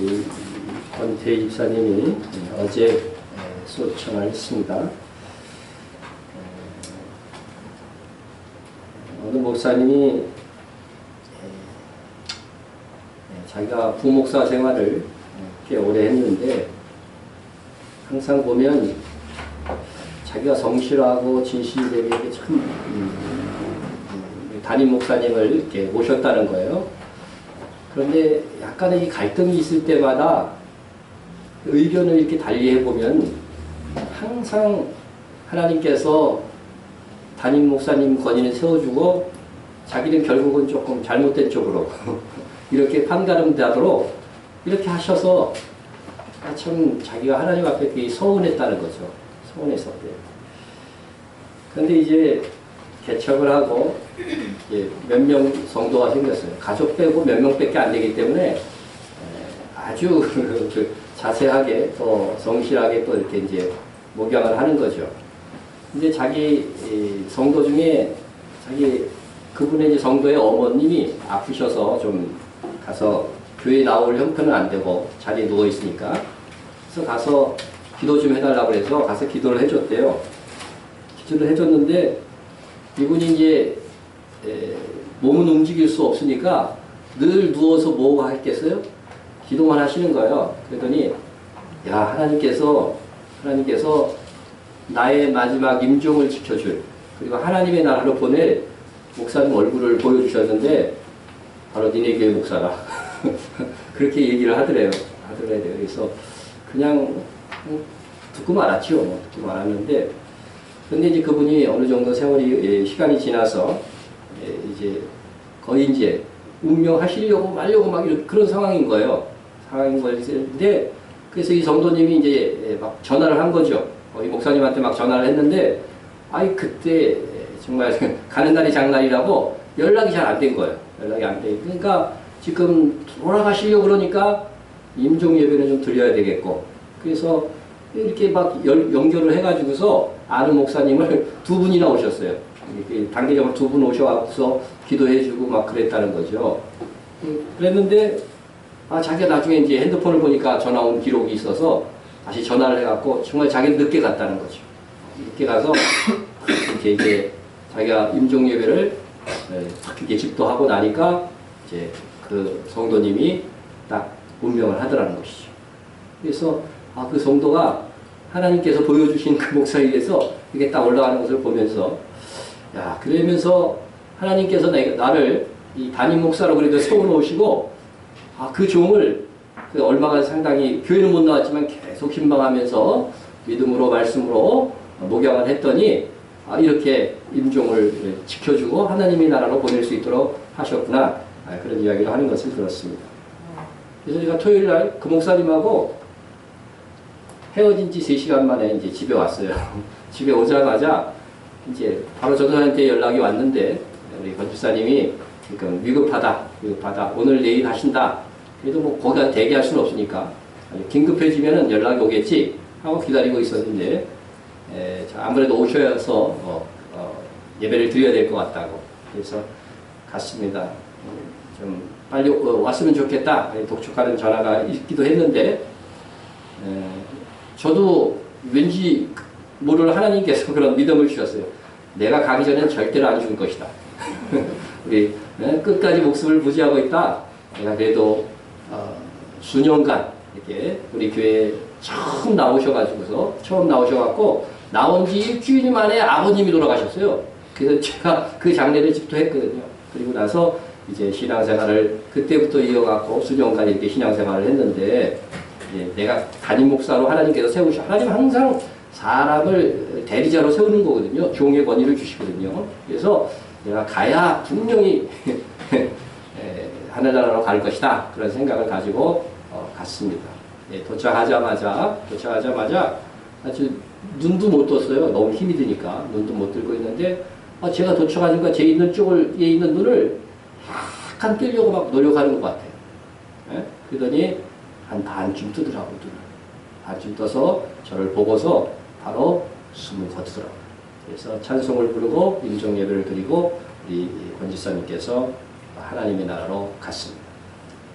우리 권태희 집사님이 어제 수업 청을 했습니다. 어느 목사님이 자기가 부목사 생활을 꽤 오래 했는데 항상 보면 자기가 성실하고 진실되게 참 담임 목사님을 이렇게 모셨다는 거예요. 그런데 약간의 갈등이 있을 때마다 의견을 이렇게 달리해 보면 항상 하나님께서 담임 목사님 권위를 세워주고 자기는 결국은 조금 잘못된 쪽으로 이렇게 판가름되도록 이렇게 하셔서 참 자기가 하나님 앞에 되게 서운했다는 거죠. 서운했었대요. 그런데 이제 개척을 하고 몇 명 성도가 생겼어요. 가족 빼고 몇 명밖에 안 되기 때문에 아주 자세하게 또 성실하게 또 이렇게 이제 목양을 하는 거죠. 근데 자기 성도 중에 그분의 이제 성도의 어머님이 아프셔서 좀 가서 교회 나올 형편은 안 되고 자리에 누워 있으니까 그래서 가서 기도 좀 해달라고 해서 가서 기도를 해줬대요. 기도를 해줬는데 이분이 이제 몸은 움직일 수 없으니까 늘 누워서 뭐가 했겠어요? 기도만 하시는 거예요. 그랬더니 야 하나님께서 나의 마지막 임종을 지켜줄 그리고 하나님의 나라로 보낼 목사님 얼굴을 보여주셨는데 바로 니네 교회 목사라 그렇게 얘기를 하더래요. 그래서 그냥 듣고 말았죠. 듣고 말았는데 근데 이제 그분이 어느 정도 세월이 시간이 지나서 이제 거의 이제 운명하시려고 말려고 막 이런 그런 상황인 거예요. 상황인 건데 그래서 이 성도님이 이제 막 전화를 한 거죠. 이 목사님한테 막 전화를 했는데 아이 그때 정말 가는 날이 장날이라고 연락이 잘 안 된 거예요. 연락이 안 돼. 그러니까 지금 돌아가시려고 그러니까 임종 예배는 좀 드려야 되겠고 그래서 이렇게 막 연결을 해가지고서 아는 목사님을 두 분이나 오셨어요. 단계적으로 두 분 오셔서 기도해주고 막 그랬다는 거죠. 그랬는데 자기가 나중에 이제 핸드폰을 보니까 전화 온 기록이 있어서 다시 전화를 해갖고 정말 자기는 늦게 갔다는 거죠. 늦게 가서 이렇게 이제 자기가 임종 예배를 이렇게 집도하고 나니까 이제 그 성도님이 딱 운명을 하더라는 것이죠. 그래서 그 성도가 하나님께서 보여주신 그 목사에 대해서 이게 딱 올라가는 것을 보면서 야 그러면서 하나님께서 나를 이 담임 목사로 그래도 세워놓으시고 그 종을 얼마가 상당히 교회는 못 나왔지만 계속 신방하면서 믿음으로 말씀으로 목양을 했더니 이렇게 임종을 지켜주고 하나님의 나라로 보낼 수 있도록 하셨구나 그런 이야기를 하는 것을 들었습니다. 그래서 제가 토요일 날 그 목사님하고 헤어진 지 3시간 만에 이제 집에 왔어요. 집에 오자마자 이제 바로 전도사한테 연락이 왔는데 우리 권 집사님이 위급하다. 오늘 내일 하신다. 그래도 뭐 거기가 대기할 수는 없으니까 긴급해지면은 연락이 오겠지 하고 기다리고 있었는데 아무래도 오셔서 예배를 드려야 될 것 같다고 그래서 갔습니다. 좀 빨리 왔으면 좋겠다. 독촉하는 전화가 있기도 했는데 저도 왠지 모를 하나님께서 그런 믿음을 주셨어요. 내가 가기 전엔 절대로 안 죽을 것이다. 우리 끝까지 목숨을 부지하고 있다. 내가 그래도 수년간 이렇게 우리 교회에 처음 나오셔갖고 나온 지 일주일 만에 아버님이 돌아가셨어요. 그래서 제가 그 장례를 집도했거든요. 그리고 나서 이제 신앙생활을 그때부터 이어갖고 수년간 이렇게 신앙생활을 했는데 내가 담임 목사로 하나님께서 세우셔. 하나님 항상 사람을 대리자로 세우는 거거든요. 종의 권위를 주시거든요. 그래서 내가 가야 분명히 하늘나라로 갈 것이다. 그런 생각을 가지고 갔습니다. 도착하자마자 아주 눈도 못 떴어요. 너무 힘이 드니까 눈도 못 들고 있는데 제가 도착하니까 제 있는 쪽에 있는 눈을 약간 뜨려고 막 노력하는 것 같아요. 그러더니 한 반쯤 뜨더라고요. 반쯤 떠서 저를 보고서 바로 숨을 거두더라고요. 그래서 찬송을 부르고 임종 예배를 드리고 우리 권 집사님께서 하나님의 나라로 갔습니다.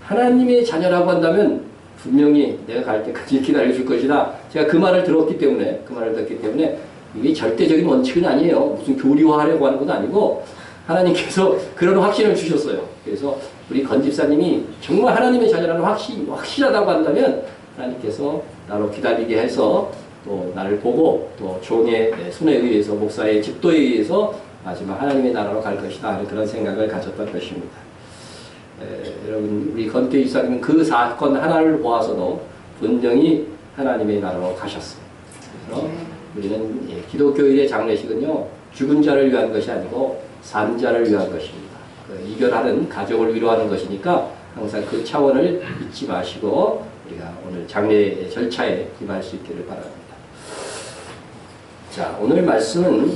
하나님의 자녀라고 한다면 분명히 내가 갈 때까지 기다려줄 것이다. 제가 그 말을 들었기 때문에, 이게 절대적인 원칙은 아니에요. 무슨 교리화하려고 하는 건 아니고 하나님께서 그런 확신을 주셨어요. 그래서 우리 건 집사님이 정말 하나님의 자녀라는 확실하다고 한다면 하나님께서 나로 기다리게 해서 또 나를 보고 또 종의 손에 의해서 목사의 집도에 의해서 마지막 하나님의 나라로 갈 것이다 하는 그런 생각을 가졌던 것입니다. 여러분 우리 건태 집사님은 그 사건 하나를 보아서도 분명히 하나님의 나라로 가셨어요. 그래서 우리는 기독교인의 장례식은요 죽은 자를 위한 것이 아니고 산 자를 위한 것입니다. 이별하는 가족을 위로하는 것이니까 항상 그 차원을 잊지 마시고 우리가 오늘 장례 절차에 임할 수 있기를 바랍니다. 자, 오늘 말씀은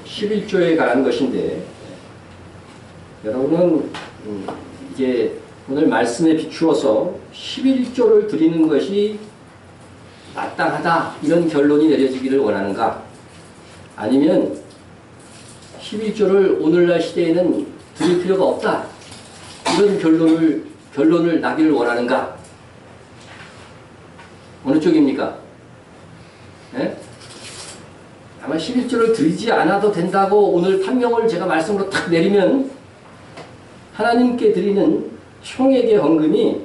11조에 관한 것인데 여러분은 이제 오늘 말씀에 비추어서 11조를 드리는 것이 마땅하다 이런 결론이 내려지기를 원하는가, 아니면 11조를 오늘날 시대에는 드릴 필요가 없다 이런 결론을 나기를 원하는가, 어느 쪽입니까? 네? 아마 11조를 드리지 않아도 된다고 오늘 판명을 제가 말씀으로 탁 내리면 하나님께 드리는 총액의 헌금이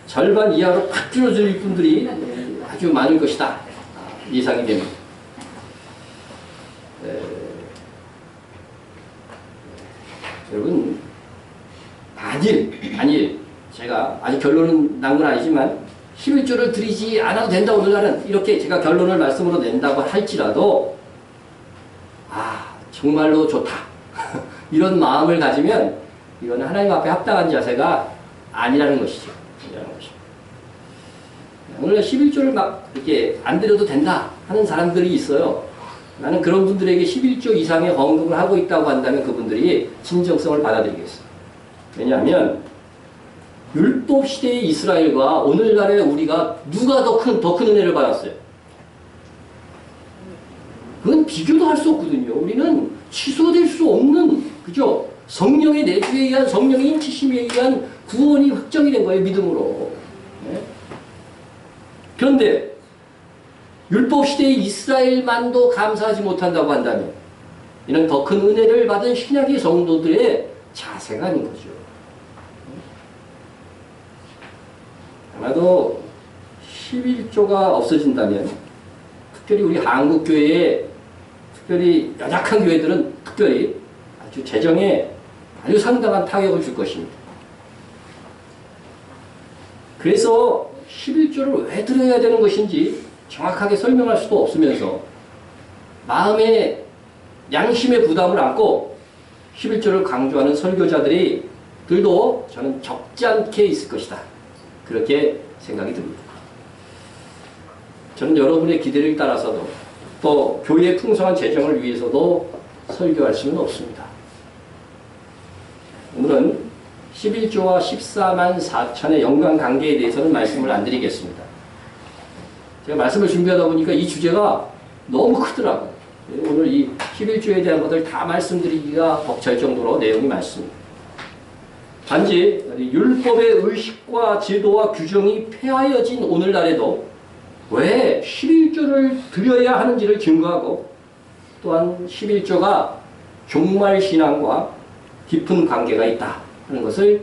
절반 이하로 팍 줄어들 분들이 아주 많을 것이다 예상이 됩니다. 여러분 만일 제가 아직 결론은 난 건 아니지만 11조를 드리지 않아도 된다 오늘날은 이렇게 제가 결론을 말씀으로 낸다고 할지라도 정말로 좋다 이런 마음을 가지면 이건 하나님 앞에 합당한 자세가 아니라는 것이죠. 오늘날 11조를 막 이렇게 안 드려도 된다 하는 사람들이 있어요. 나는 그런 분들에게 11조 이상의 헌금을 하고 있다고 한다면 그분들이 진정성을 받아들이겠어요. 왜냐하면 율법 시대의 이스라엘과 오늘날의 우리가 누가 더 큰 은혜를 받았어요? 그건 비교도 할 수 없거든요. 우리는 취소될 수 없는, 그죠? 성령의 내주에 의한, 성령의 인치심에 의한 구원이 확정이 된 거예요, 믿음으로. 네? 그런데 율법 시대의 이스라엘만도 감사하지 못한다고 한다면 이는 더 큰 은혜를 받은 신약의 성도들의 자세가 아닌 거죠. 아마도 11조가 없어진다면 특별히 우리 한국교회에 특별히 연약한 교회들은 특별히 아주 재정에 아주 상당한 타격을 줄 것입니다. 그래서 11조를 왜 드려야 되는 것인지 정확하게 설명할 수도 없으면서 마음의 양심의 부담을 안고 11조를 강조하는 설교자들도 저는 적지 않게 있을 것이다. 그렇게 생각이 듭니다. 저는 여러분의 기대를 따라서도 또 교회의 풍성한 재정을 위해서도 설교할 수는 없습니다. 오늘은 11조와 14만 4천의 연관관계에 대해서는 말씀을 안 드리겠습니다. 제가 말씀을 준비하다 보니까 이 주제가 너무 크더라고요. 오늘 이 11조에 대한 것을 다 말씀드리기가 벅찰 정도로 내용이 많습니다. 단지 율법의 의식과 제도와 규정이 폐하여진 오늘날에도 왜 11조를 드려야 하는지를 증거하고 또한 11조가 종말신앙과 깊은 관계가 있다 하는 것을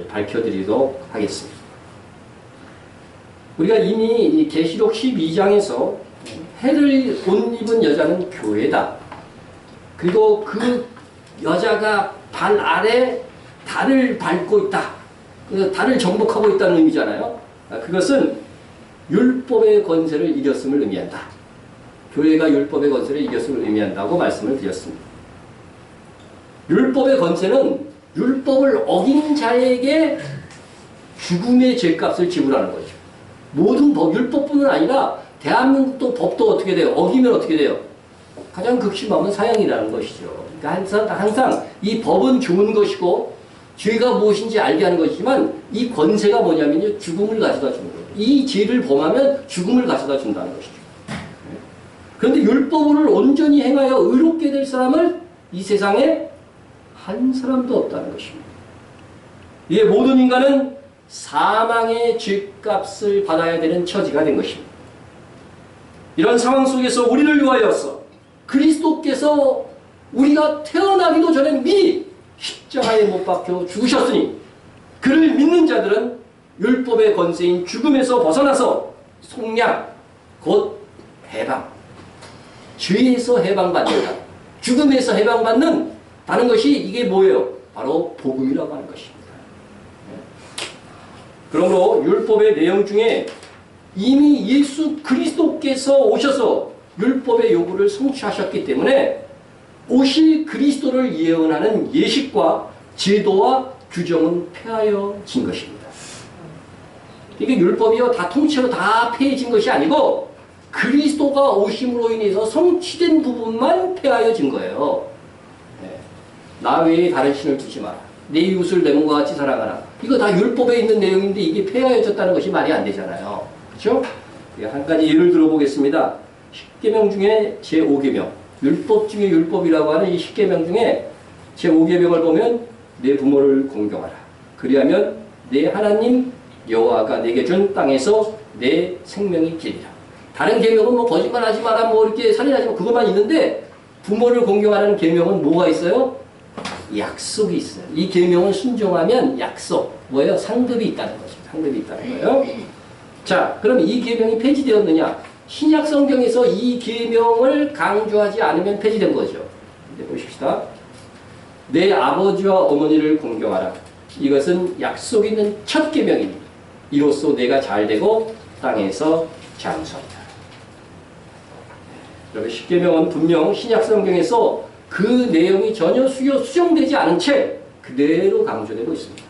밝혀드리도록 하겠습니다. 우리가 이미 계시록 12장에서 해를 못 입은 여자는 교회다. 그리고 그 여자가 발 아래 달을 밟고 있다. 달을 정복하고 있다는 의미잖아요. 그것은 율법의 권세를 이겼음을 의미한다. 교회가 율법의 권세를 이겼음을 의미한다고 말씀을 드렸습니다. 율법의 권세는 율법을 어긴 자에게 죽음의 죄값을 지불하는 거죠. 모든 법, 율법뿐만 아니라 대한민국도 법도 어떻게 돼요? 어기면 어떻게 돼요? 가장 극심하면 사형이라는 것이죠. 그러니까 항상 이 법은 좋은 것이고 죄가 무엇인지 알게 하는 것이지만 이 권세가 뭐냐면요, 죽음을 가져다 주는 거예요. 이 죄를 범하면 죽음을 가져다 준다는 것이죠. 그런데 율법을 온전히 행하여 의롭게 될 사람은 이 세상에 한 사람도 없다는 것입니다. 예, 모든 인간은 사망의 죗값을 받아야 되는 처지가 된 것입니다. 이런 상황 속에서 우리를 위하여서 그리스도께서 우리가 태어나기도 전에 미리 십자가에 못 박혀 죽으셨으니 그를 믿는 자들은 율법의 권세인 죽음에서 벗어나서 속량, 곧 해방, 죄에서 해방받는다. 죽음에서 해방받는 다른 것이 이게 뭐예요? 바로 복음이라고 하는 것입니다. 그러므로 율법의 내용 중에 이미 예수 그리스도께서 오셔서 율법의 요구를 성취하셨기 때문에 오실 그리스도를 예언하는 예식과 제도와 규정은 폐하여진 것입니다. 이게 율법이요 다 통째로 다 폐해진 것이 아니고 그리스도가 오심으로 인해서 성취된 부분만 폐하여진 거예요. 나 외에 다른 신을 두지 마라. 내 이웃을 내 몸과 같이 사랑하라. 이거 다 율법에 있는 내용인데 이게 폐하여졌다는 것이 말이 안 되잖아요. 그렇죠? 한 가지 예를 들어보겠습니다. 10계명 중에 제5계명, 율법 중에 율법이라고 하는 이 10계명 중에 제5계명을 보면 내 부모를 공경하라. 그리하면 내 하나님 여호와가 내게 준 땅에서 내 생명이 길리라. 다른 계명은 뭐 거짓말하지 마라, 뭐 이렇게 살인하지 마, 그것만 있는데 부모를 공경하라는 계명은 뭐가 있어요? 약속이 있어요. 이 계명을 순종하면 약속, 뭐예요? 상급이 있다는 거죠. 상급이 있다는 거예요. 자, 그럼 이 계명이 폐지되었느냐? 신약 성경에서 이 계명을 강조하지 않으면 폐지된 거죠. 이제 보십시다. 내 아버지와 어머니를 공경하라. 이것은 약속 있는 첫 계명입니다. 이로써 내가 잘되고 땅에서 장수한다. 여러분, 10계명은 분명 신약 성경에서 그 내용이 전혀 수정되지 않은 채 그대로 강조되고 있습니다.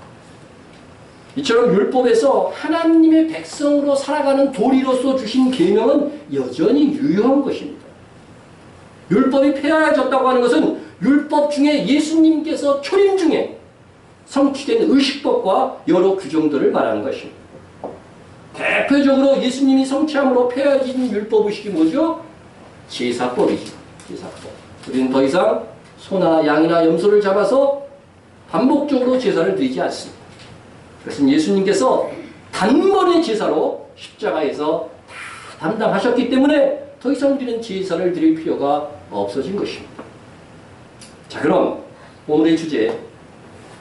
이처럼 율법에서 하나님의 백성으로 살아가는 도리로서 주신 계명은 여전히 유효한 것입니다. 율법이 폐하여졌다고 하는 것은 율법 중에 예수님께서 초림 중에 성취된 의식법과 여러 규정들을 말하는 것입니다. 대표적으로 예수님이 성취함으로 폐하여진 율법의식이 뭐죠? 제사법이죠. 제사법. 우리는 더 이상 소나 양이나 염소를 잡아서 반복적으로 제사를 드리지 않습니다. 그것은 예수님께서 단번에 제사로 십자가에서 다 담당하셨기 때문에 더 이상 우리는 제사를 드릴 필요가 없어진 것입니다. 자, 그럼 오늘의 주제,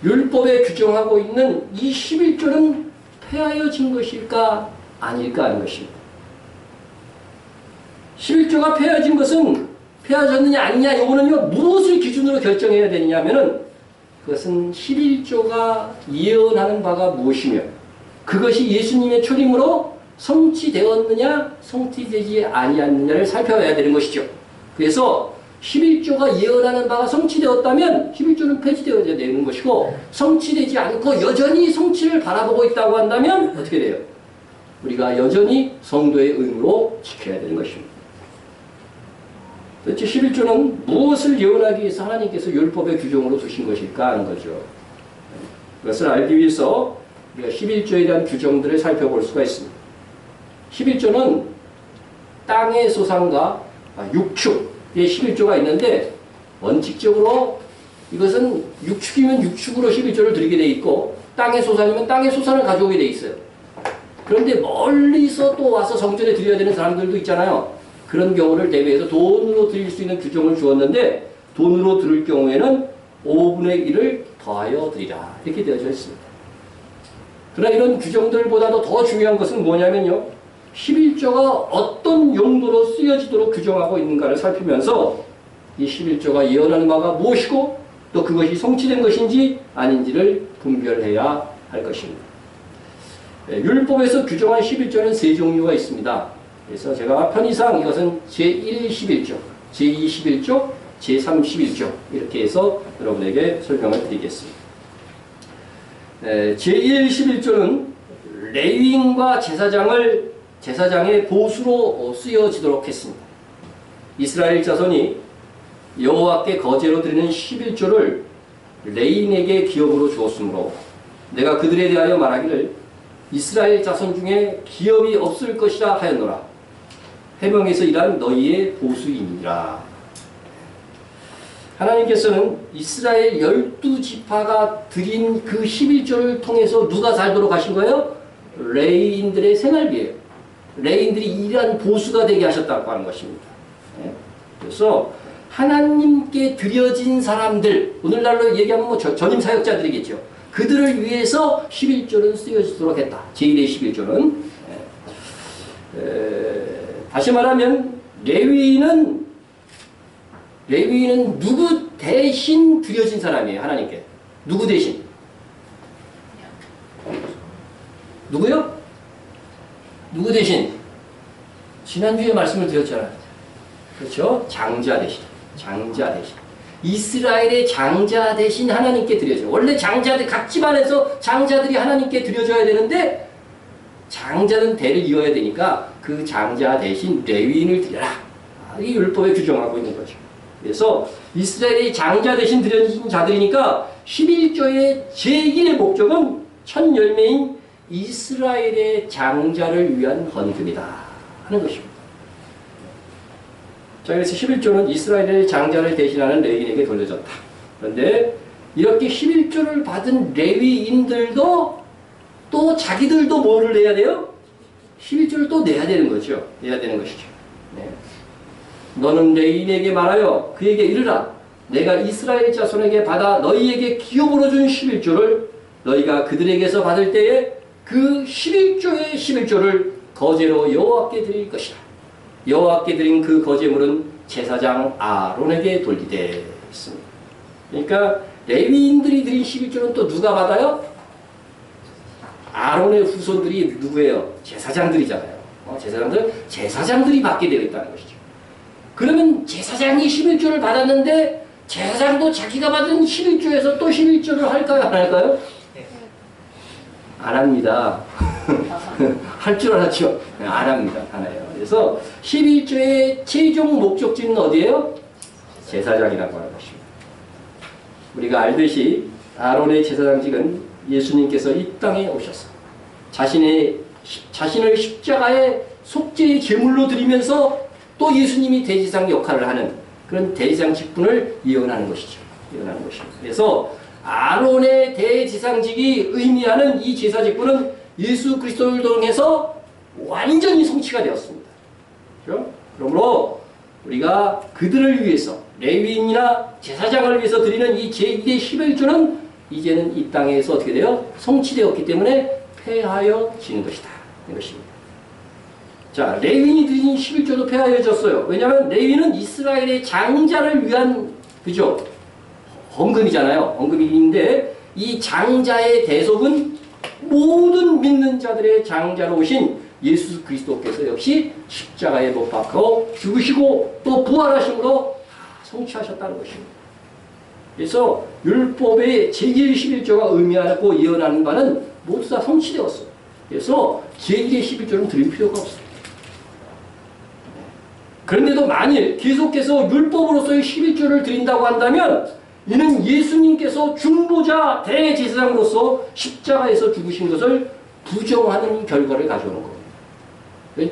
율법에 규정하고 있는 이 11조는 폐하여진 것일까 아닐까 하는 것입니다. 11조가 폐하여진 것은 폐하여졌느냐 아니냐, 이거는요 무엇을 기준으로 결정해야 되느냐 하면은 그것은 11조가 예언하는 바가 무엇이며 그것이 예수님의 초림으로 성취되었느냐 성취되지 아니하느냐를 살펴봐야 되는 것이죠. 그래서 11조가 예언하는 바가 성취되었다면 11조는 폐지되어야 되는 것이고, 성취되지 않고 여전히 성취를 바라보고 있다고 한다면 어떻게 돼요? 우리가 여전히 성도의 의무로 지켜야 되는 것입니다. 도대체 11조는 무엇을 예언하기 위해서 하나님께서 율법의 규정으로 두신 것일까 하는 거죠. 그것을 알기 위해서 우리가 11조에 대한 규정들을 살펴볼 수가 있습니다. 11조는 땅의 소산과 육축의 11조가 있는데, 원칙적으로 이것은 육축이면 육축으로 11조를 드리게 돼 있고 땅의 소산이면 땅의 소산을 가져오게 돼 있어요. 그런데 멀리서 또 와서 성전에 드려야 되는 사람들도 있잖아요. 그런 경우를 대비해서 돈으로 드릴 수 있는 규정을 주었는데, 돈으로 드릴 경우에는 5분의 1을 더하여 드리라, 이렇게 되어져 있습니다. 그러나 이런 규정들보다도 더 중요한 것은 뭐냐면요, 11조가 어떤 용도로 쓰여지도록 규정하고 있는가를 살피면서 이 11조가 예언하는 바가 무엇이고 또 그것이 성취된 것인지 아닌지를 분별해야 할 것입니다. 율법에서 규정한 11조는 세 종류가 있습니다. 그래서 제가 편의상 이것은 제1, 11조, 제2, 11조, 제3, 11조 이렇게 해서 여러분에게 설명을 드리겠습니다. 제1, 11조는 레위인과 제사장의 보수로 쓰여지도록 했습니다. 이스라엘 자손이 여호와께 거제로 드리는 11조를 레위인에게 기업으로 주었으므로 내가 그들에 대하여 말하기를 이스라엘 자손 중에 기업이 없을 것이라 하였노라. 해명에서 일한 너희의 보수이니라. 하나님께서는 이스라엘 12지파가 드린 그 11조를 통해서 누가 살도록 하신 거예요? 레위인들의 생활비예요. 레위인들이 일한 보수가 되게 하셨다고 하는 것입니다. 그래서 하나님께 드려진 사람들, 오늘날로 얘기하면 뭐 전임 사역자들이겠죠. 그들을 위해서 11조는 쓰여지도록 했다. 제1의 11조는. 다시 말하면 레위인은 누구 대신 드려진 사람이에요. 하나님께. 누구 대신? 누구요? 누구 대신? 지난주에 말씀을 드렸잖아요. 그렇죠? 장자 대신. 장자 대신. 이스라엘의 장자 대신 하나님께 드려져요. 원래 장자들, 각 집안에서 장자들이 하나님께 드려져야 되는데 장자는 대를 이어야 되니까 그 장자 대신 레위인을 드려라. 이 율법에 규정하고 있는 거죠. 그래서 이스라엘의 장자 대신 드려진 자들이니까 11조의 제1의 목적은 첫 열매인 이스라엘의 장자를 위한 헌금이다 하는 것입니다. 자, 그래서 11조는 이스라엘의 장자를 대신하는 레위인에게 돌려졌다. 그런데 이렇게 11조를 받은 레위인들도 또 자기들도 뭐를 내야 돼요? 11조를 또 내야 되는 거죠. 내야 되는 것이죠. 네. 너는 레위인에게 말하여 그에게 이르라. 내가 이스라엘 자손에게 받아 너희에게 기업으로 준 11조를 너희가 그들에게서 받을 때에 그 11조의 11조를 거제로 여호와께 드릴 것이라. 여호와께 드린 그 거제물은 제사장 아론에게 돌리되 있습니다. 그러니까 레위인들이 드린 11조는 또 누가 받아요? 아론의 후손들이 누구예요? 제사장들이잖아요. 제사장들이 받게 되어 있다는 것이죠. 그러면 제사장이 11조를 받았는데 제사장도 자기가 받은 11조에서 또 11조를 할까요? 안 할까요? 안 합니다. 할 줄 알았죠? 안 합니다. 안 해요. 그래서 11조의 최종 목적지는 어디예요? 제사장이라고 하는 것입니다. 우리가 알듯이 아론의 제사장직은 예수님께서 이 땅에 오셔서 자신을 십자가의 속죄의 제물로 드리면서 또 예수님이 대제사장 역할을 하는 그런 대제사장 직분을 예언하는 것이죠. 예언하는 것입니다. 그래서 아론의 대제사장직이 의미하는 이 제사 직분은 예수 그리스도를 통해서 완전히 성취가 되었습니다. 그렇죠? 그러므로 우리가 그들을 위해서 레위인이나 제사장을 위해서 드리는 이 제1의 11조는 이제는 이 땅에서 어떻게 돼요? 성취되었기 때문에 폐하여지는 것이다. 이것입니다. 자, 레위인이 드린 11조도 폐하여졌어요. 왜냐하면 레위는 이스라엘의 장자를 위한 그죠? 헌금이잖아요. 헌금인데 이 장자의 대속은 모든 믿는 자들의 장자로 오신 예수 그리스도께서 역시 십자가에 못 박혀 죽으시고 또 부활하심으로 성취하셨다는 것입니다. 그래서 율법의 제1 11조가 의미하고 예언하는 바는 모두 다 성취되었어요. 그래서 제1의 11조는 드릴 필요가 없어요. 그런데도 만일 계속해서 율법으로서의 11조를 드린다고 한다면 이는 예수님께서 중보자 대제사장으로서 십자가에서 죽으신 것을 부정하는 결과를 가져오는 겁니다.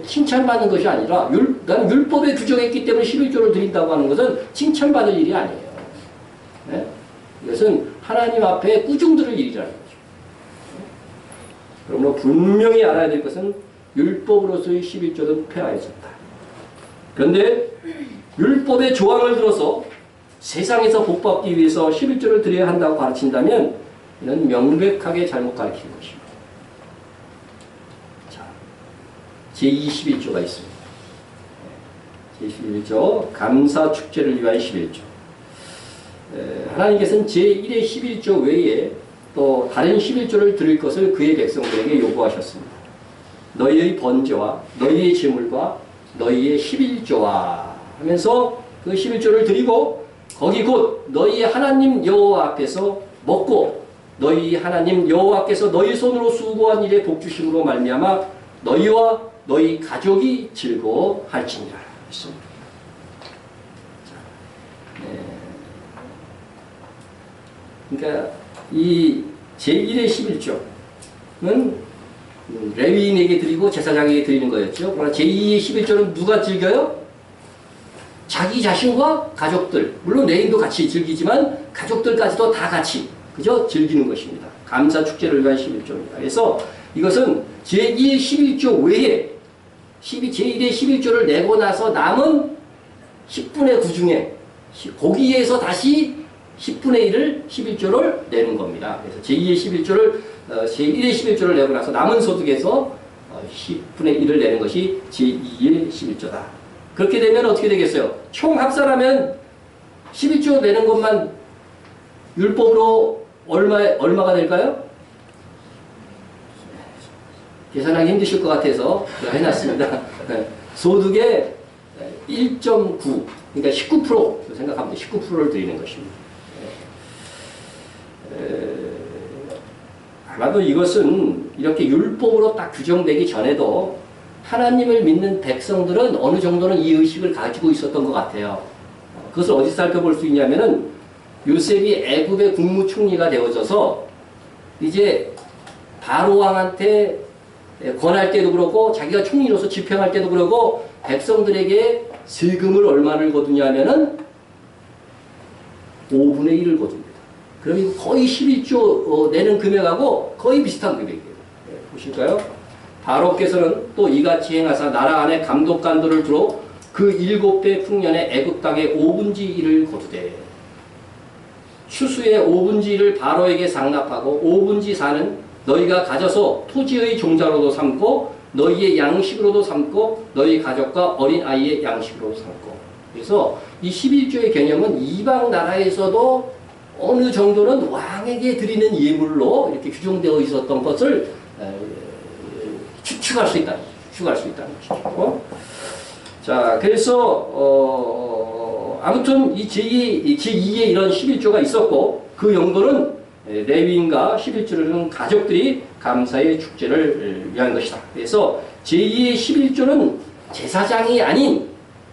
칭찬받는 것이 아니라 나는 율법에 규정했기 때문에 11조를 드린다고 하는 것은 칭찬받을 일이 아니에요. 네? 이것은 하나님 앞에 꾸중들을 일이라는 거죠. 그러므로 분명히 알아야 될 것은 율법으로서의 11조는 폐하해졌다. 그런데 율법의 조항을 들어서 세상에서 복받기 위해서 11조를 드려야 한다고 가르친다면 이는 명백하게 잘못 가르치는 것입니다. 자, 제21조가 있습니다. 제21조 감사 축제를 위한 11조. 하나님께서는 제1의 11조 외에 또 다른 11조를 드릴 것을 그의 백성들에게 요구하셨습니다. 너희의 번제와 너희의 제물과 너희의 11조와 하면서 그 11조를 드리고 거기 곧 너희 하나님 여호와 앞에서 먹고 너희 하나님 여호와께서 너희 손으로 수고한 일에 복주심으로 말미암아 너희와 너희 가족이 즐거워할지니라 했습니다. 그러니까 이 제1의 11조는 레위인에게 드리고 제사장에게 드리는 거였죠. 그러나 제2의 11조는 누가 즐겨요? 자기 자신과 가족들, 물론 레인도 같이 즐기지만 가족들까지도 다 같이 그저 즐기는 것입니다. 감사 축제를 위한 11조입니다. 그래서 이것은 제2의 11조 외에 제1의 11조를 내고 나서 남은 10분의 9 중에 거기에서 다시 10분의 1을 11조를 내는 겁니다. 그래서 제2의 11조를 제1의 11조를 내고 나서 남은 소득에서 10분의 1을 내는 것이 제2의 11조다. 그렇게 되면 어떻게 되겠어요? 총 합산하면 11조 내는 것만 율법으로 얼마가 될까요? 계산하기 힘드실 것 같아서 해놨습니다. 소득의 1.9, 그러니까 19% 생각하면 19%를 드리는 것입니다. 아마도 이것은 이렇게 율법으로 딱 규정되기 전에도 하나님을 믿는 백성들은 어느 정도는 이 의식을 가지고 있었던 것 같아요. 그것을 어디서 살펴볼 수 있냐면은 요셉이 애굽의 국무총리가 되어져서 이제 바로 왕한테 권할 때도 그렇고 자기가 총리로서 집행할 때도 그러고 백성들에게 세금을 얼마를 거두냐면은 5분의 1을 거둡니다. 그러면 거의 11조 내는 금액하고 거의 비슷한 금액이에요. 보실까요? 바로께서는 또 이같이 행하사 나라 안에 감독관들을 두어 그 7배 풍년에 애굽 땅의 5분지 1을 거두되 추수의 5분지 1을 바로에게 상납하고 5분지 4는 너희가 가져서 토지의 종자로도 삼고 너희의 양식으로도 삼고 너희 가족과 어린 아이의 양식으로도 삼고. 그래서 이 11조의 개념은 이방 나라에서도 어느 정도는 왕에게 드리는 예물로 이렇게 규정되어 있었던 것을 추측할 수 있다는 것이죠. 자, 그래서 아무튼 이 제2의 이런 11조가 있었고 그 용도는 레위인과 11조를 준 가족들이 감사의 축제를 위한 것이다. 그래서 제2의 11조는 제사장이 아닌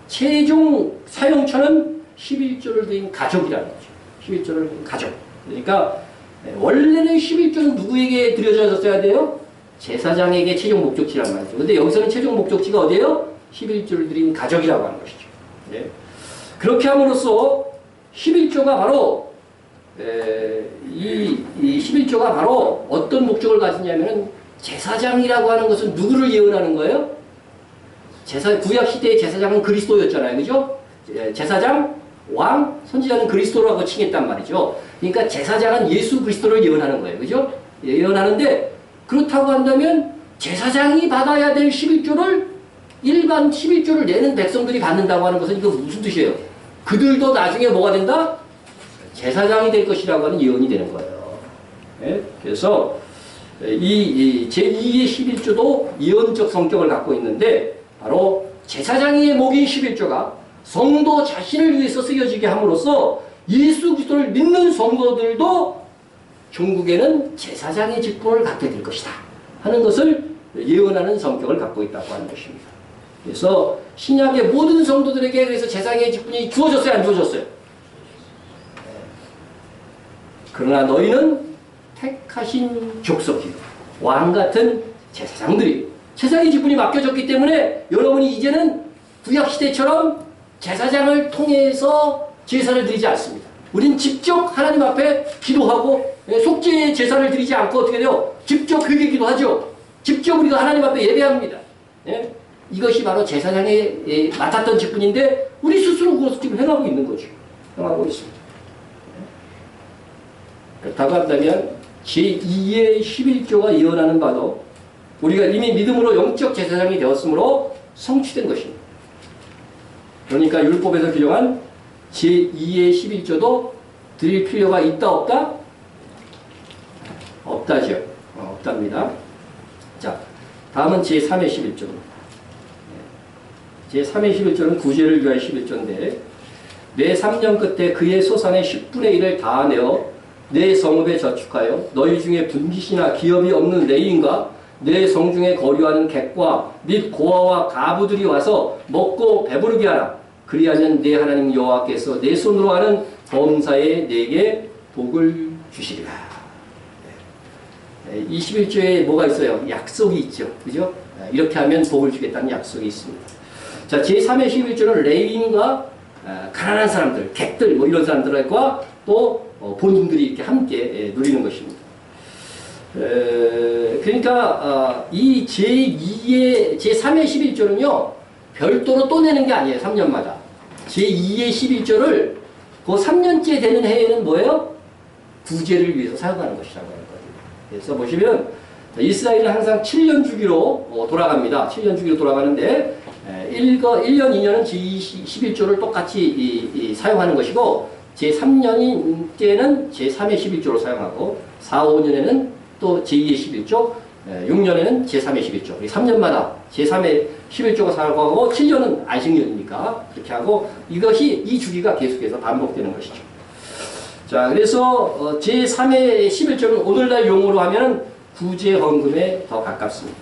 최종 사용처는 11조를 드린 가족이라는 거죠. 11조를 드린 가족. 그러니까 원래는 11조는 누구에게 드려졌어야 돼요? 제사장에게 최종 목적지란 말이죠. 근데 여기서는 최종 목적지가 어디예요? 11조를 드린 가족이라고 하는 것이죠. 예. 그렇게 함으로써 11조가 바로 이 11조가 바로 어떤 목적을 가지냐면은 제사장이라고 하는 것은 누구를 예언하는 거예요? 구약 시대의 제사장은 그리스도였잖아요. 그죠? 제사장, 왕, 선지자는 그리스도라고 칭했단 말이죠. 그러니까 제사장은 예수 그리스도를 예언하는 거예요. 그죠? 예언하는데 그렇다고 한다면 제사장이 받아야 될 11조를 일반 11조를 내는 백성들이 받는다고 하는 것은 이거 무슨 뜻이에요? 그들도 나중에 뭐가 된다? 제사장이 될 것이라고 하는 예언이 되는 거예요. 네? 그래서 이 제2의 11조도 예언적 성격을 갖고 있는데 바로 제사장의 목인 11조가 성도 자신을 위해서 쓰여지게 함으로써 예수 그리스도를 믿는 성도들도 종국에는 제사장의 직분을 갖게 될 것이다 하는 것을 예언하는 성격을 갖고 있다고 하는 것입니다. 그래서 신약의 모든 성도들에게 그래서 제사장의 직분이 주어졌어요, 안 주어졌어요? 그러나 너희는 택하신 족속이요 왕 같은 제사장들이 제사장의 직분이 맡겨졌기 때문에 여러분이 이제는 구약시대처럼 제사장을 통해서 제사를 드리지 않습니다. 우린 직접 하나님 앞에 기도하고 속죄의 제사를 드리지 않고 어떻게 돼요? 직접 회개 기도하죠. 직접 우리가 하나님 앞에 예배합니다. 예? 이것이 바로 제사장에 맡았던 직분인데 우리 스스로 그것을 지금 행하고 있는 거죠. 행하고 있습니다. 그렇다고 한다면 제2의 11조가 예언하는 바도 우리가 이미 믿음으로 영적 제사장이 되었으므로 성취된 것입니다. 그러니까 율법에서 규정한 제2의 11조도 드릴 필요가 있다 없다? 없다죠. 없답니다. 자, 다음은 제3의 11조입니다. 제3의 11조는 구제를 위한 11조인데 매 3년 끝에 그의 소산의 10분의 1을 다 내어 내 성읍에 저축하여 너희 중에 분깃이나 기업이 없는 레위인과 내 성중에 거류하는 객과 및 고아와 가부들이 와서 먹고 배부르게 하라. 그리하면 내 하나님 여호와께서 내 손으로 하는 범사에 내게 복을 주시리라. 21조에 뭐가 있어요? 약속이 있죠. 그죠? 이렇게 하면 복을 주겠다는 약속이 있습니다. 자, 제3의 11조는 레위인과 가난한 사람들, 객들 뭐 이런 사람들과 또 본인들이 이렇게 함께 누리는 것입니다. 그러니까 이 제2의 제3의 11조는요 별도로 또 내는 게 아니에요. 3년마다 제2의 11조를 그 3년째 되는 해에는 뭐예요? 구제를 위해서 사용하는 것이라고 하는 거예요. 그래서 보시면 이스라엘은 항상 7년 주기로 돌아갑니다. 7년 주기로 돌아가는데 1년, 2년은 제11조를 똑같이 사용하는 것이고 제3년인 때는 제3의 11조로 사용하고 4, 5년에는 또 제2의 11조, 6년에는 제3의 11조. 3년마다 제3의 11조가 사용하고 7년은 안식년이니까 그렇게 하고 이것이 이 주기가 계속해서 반복되는 것이죠. 자, 그래서 제3의 11조는 오늘날 용어로 하면 구제헌금에 더 가깝습니다.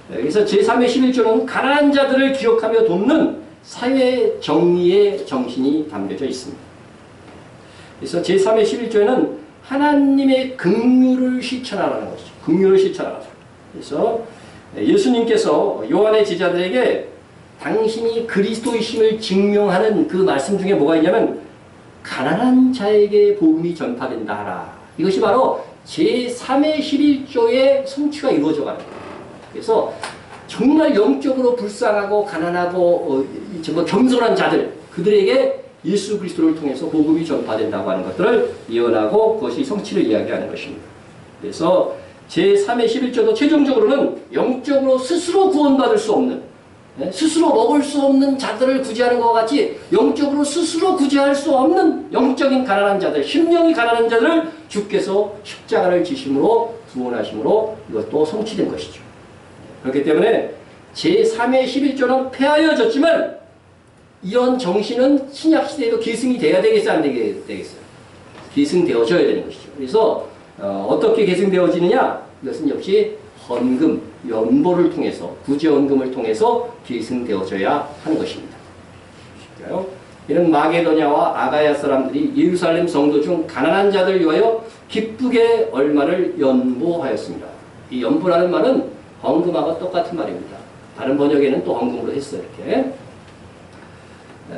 그래서 제3의 11조는 가난한 자들을 기억하며 돕는 사회 정의의 정신이 담겨져 있습니다. 그래서 제3의 11조에는 하나님의 긍휼을 실천하라는 것이죠. 긍휼을 실천하라. 그래서 예수님께서 요한의 제자들에게 당신이 그리스도이심을 증명하는 그 말씀 중에 뭐가 있냐면 가난한 자에게 복음이 전파된다 하라. 이것이 바로 제3의 11조의 성취가 이루어져 가는 거예요. 그래서 정말 영적으로 불쌍하고 가난하고 정말 겸손한 자들 그들에게 예수 그리스도를 통해서 복음이 전파된다고 하는 것들을 예언하고 그것이 성취를 이야기하는 것입니다. 그래서 제3의 11조도 최종적으로는 영적으로 스스로 구원받을 수 없는 스스로 먹을 수 없는 자들을 구제하는 것 같이 영적으로 스스로 구제할 수 없는 영적인 가난한 자들, 심령이 가난한 자들을 주께서 십자가를 지심으로 구원하심으로 이것도 성취된 것이죠. 그렇기 때문에 제3의 11조는 폐하여졌지만 이런 정신은 신약시대에도 계승이 돼야 되겠어요? 안 되겠어요? 계승되어져야 되는 것이죠. 그래서 어떻게 계승되어지느냐? 이것은 역시 헌금, 연보를 통해서 구제헌금을 통해서 계승되어져야 하는 것입니다. 이는 마게도냐와 아가야 사람들이 예루살렘 성도 중 가난한 자들 위하여 기쁘게 얼마를 연보하였습니다. 이 연보라는 말은 헌금하고 똑같은 말입니다. 다른 번역에는 또 헌금으로 했어요. 이렇게.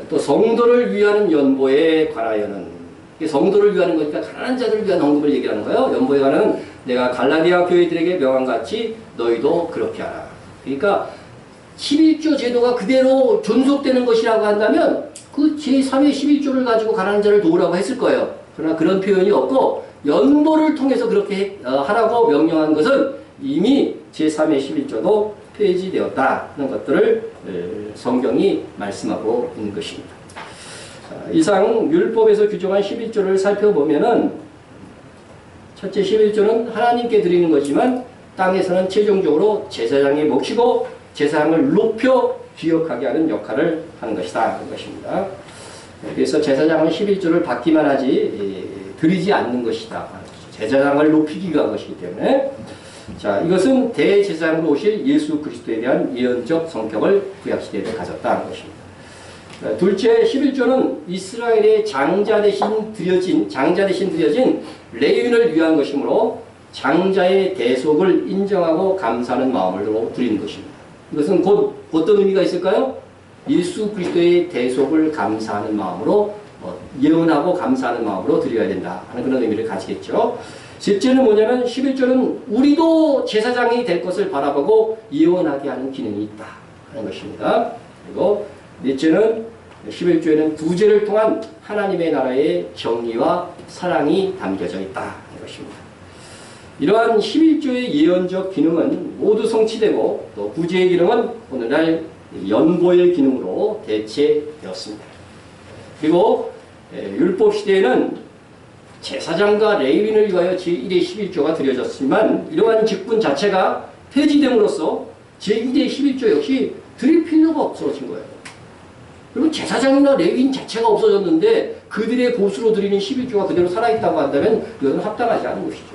또 성도를 위하는 연보에 관하여는 성도를 위하는 거니까 가난한 자들을 위한 헌금을 얘기하는 거예요. 연보에 관하여는 내가 갈라디아 교회들에게 명한같이 너희도 그렇게 하라. 그러니까 11조 제도가 그대로 존속되는 것이라고 한다면 그 제3의 11조를 가지고 가난한 자를 도우라고 했을 거예요. 그러나 그런 표현이 없고 연보를 통해서 그렇게 하라고 명령한 것은 이미 제3의 11조도 폐지되었다는 것들을 성경이 말씀하고 있는 것입니다. 이상 율법에서 규정한 11조를 살펴보면은 첫째 11조는 하나님께 드리는 것이지만 땅에서는 최종적으로 제사장의 몫이고 제사장을 높여 기억하게 하는 역할을 하는 것이다. 하는 것입니다. 그래서 제사장은 11조를 받기만 하지 드리지 않는 것이다. 제사장을 높이기 위한 것이기 때문에 자, 이것은 대제사장으로 오실 예수 그리스도에 대한 예언적 성격을 구약시대에 가졌다는 것입니다. 둘째 11조는 이스라엘의 장자 대신 드려진 레위인을 위한 것이므로 장자의 대속을 인정하고 감사하는 마음으로 드리는 것입니다. 이것은 곧 어떤 의미가 있을까요? 예수 그리스도의 대속을 감사하는 마음으로 예언하고 감사하는 마음으로 드려야 된다 하는 그런 의미를 가지겠죠. 셋째는 뭐냐면 11조는 우리도 제사장이 될 것을 바라보고 예언하게 하는 기능이 있다 하는 것입니다. 그리고 넷째는 11조에는 구제를 통한 하나님의 나라의 정의와 사랑이 담겨져 있다 하는 것입니다. 이러한 11조의 예언적 기능은 모두 성취되고 또 구제의 기능은 오늘날 연보의 기능으로 대체되었습니다. 그리고 율법 시대에는 제사장과 레위인을 위하여 제1의 11조가 드려졌지만 이러한 직분 자체가 폐지됨으로써 제1의 11조 역시 드릴 필요가 없어진 거예요. 그리고 제사장이나 레위인 자체가 없어졌는데 그들의 보수로 드리는 11조가 그대로 살아있다고 한다면 이것은 합당하지 않은 것이죠.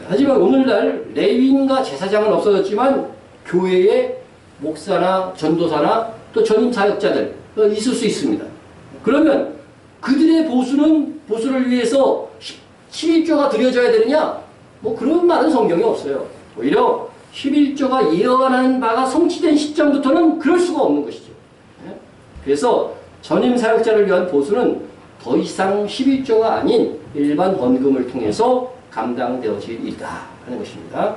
하지만 오늘날 레위인과 제사장은 없어졌지만 교회의 목사나 전도사나 또 전임 사역자들 있을 수 있습니다. 그러면 그들의 보수를 위해서 11조가 드려져야 되느냐? 뭐 그런 말은 성경에 없어요. 오히려 11조가 예언하는 바가 성취된 시점부터는 그럴 수가 없는 것이죠. 그래서 전임 사역자를 위한 보수는 더 이상 11조가 아닌 일반 헌금을 통해서 감당되어질 일이다 하는 것입니다.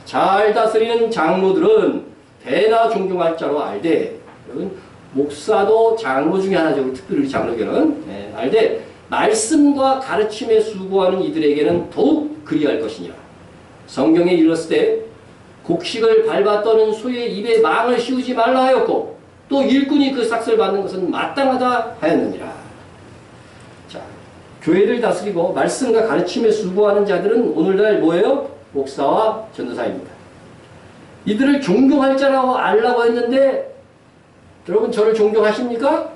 잘 다스리는 장로들은 배나 존경할 자로 알되, 여러분 목사도 장로 중에 하나죠. 특별히 우리 장로교는 알되 말씀과 가르침에 수고하는 이들에게는 더욱 그리할 것이냐. 성경에 이르렀을 때 곡식을 밟아 떠는 소의 입에 망을 씌우지 말라 하였고 또 일꾼이 그 삭슬 받는 것은 마땅하다 하였느니라. 자, 교회를 다스리고 말씀과 가르침에 수고하는 자들은 오늘날 뭐예요? 목사와 전도사입니다. 이들을 존경할 자라고 알라고 했는데 여러분 저를 존경하십니까?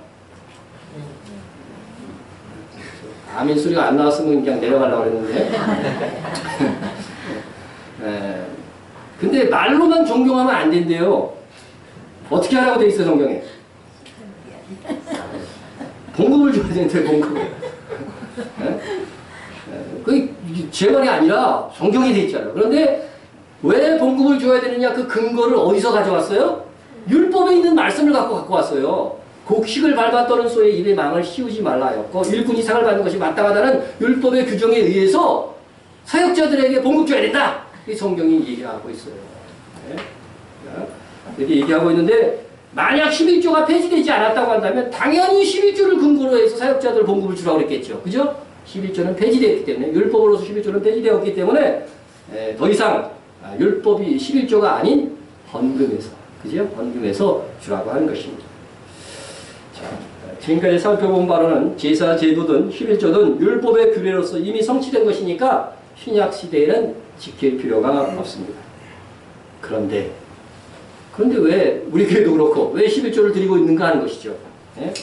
아멘 소리가 안 나왔으면 그냥 내려가려고 했는데. 근데 말로만 존경하면 안 된대요. 어떻게 하라고 돼 있어요, 성경에? 봉급을 줘야 되는데, 봉급을. 그게 제 말이 아니라 성경에 돼 있잖아요. 그런데 왜 봉급을 줘야 되느냐, 그 근거를 어디서 가져왔어요? 율법에 있는 말씀을 갖고 왔어요. 곡식을 밟아 떠는 소의 입에 망을 씌우지 말라 하였고 일꾼이 상을 받는 것이 마땅하다는 율법의 규정에 의해서 사역자들에게 봉급 줘야 된다. 이 성경이 얘기하고 있어요. 네? 이렇게 얘기하고 있는데 만약 11조가 폐지되지 않았다고 한다면 당연히 11조를 근거로 해서 사역자들 봉급을 주라고 그랬겠죠. 그죠? 11조는 폐지되었기 때문에 율법으로서 11조는 폐지되었기 때문에 더 이상 율법이 11조가 아닌 헌금에서, 그죠? 헌금에서 주라고 하는 것입니다. 자, 지금까지 살펴본 바로는 제사 제도든 11조든 율법의 규례로서 이미 성취된 것이니까 신약 시대에는 지킬 필요가 없습니다. 그런데 왜 우리 교회도 그렇고 왜 11조를 드리고 있는가 하는 것이죠. 예?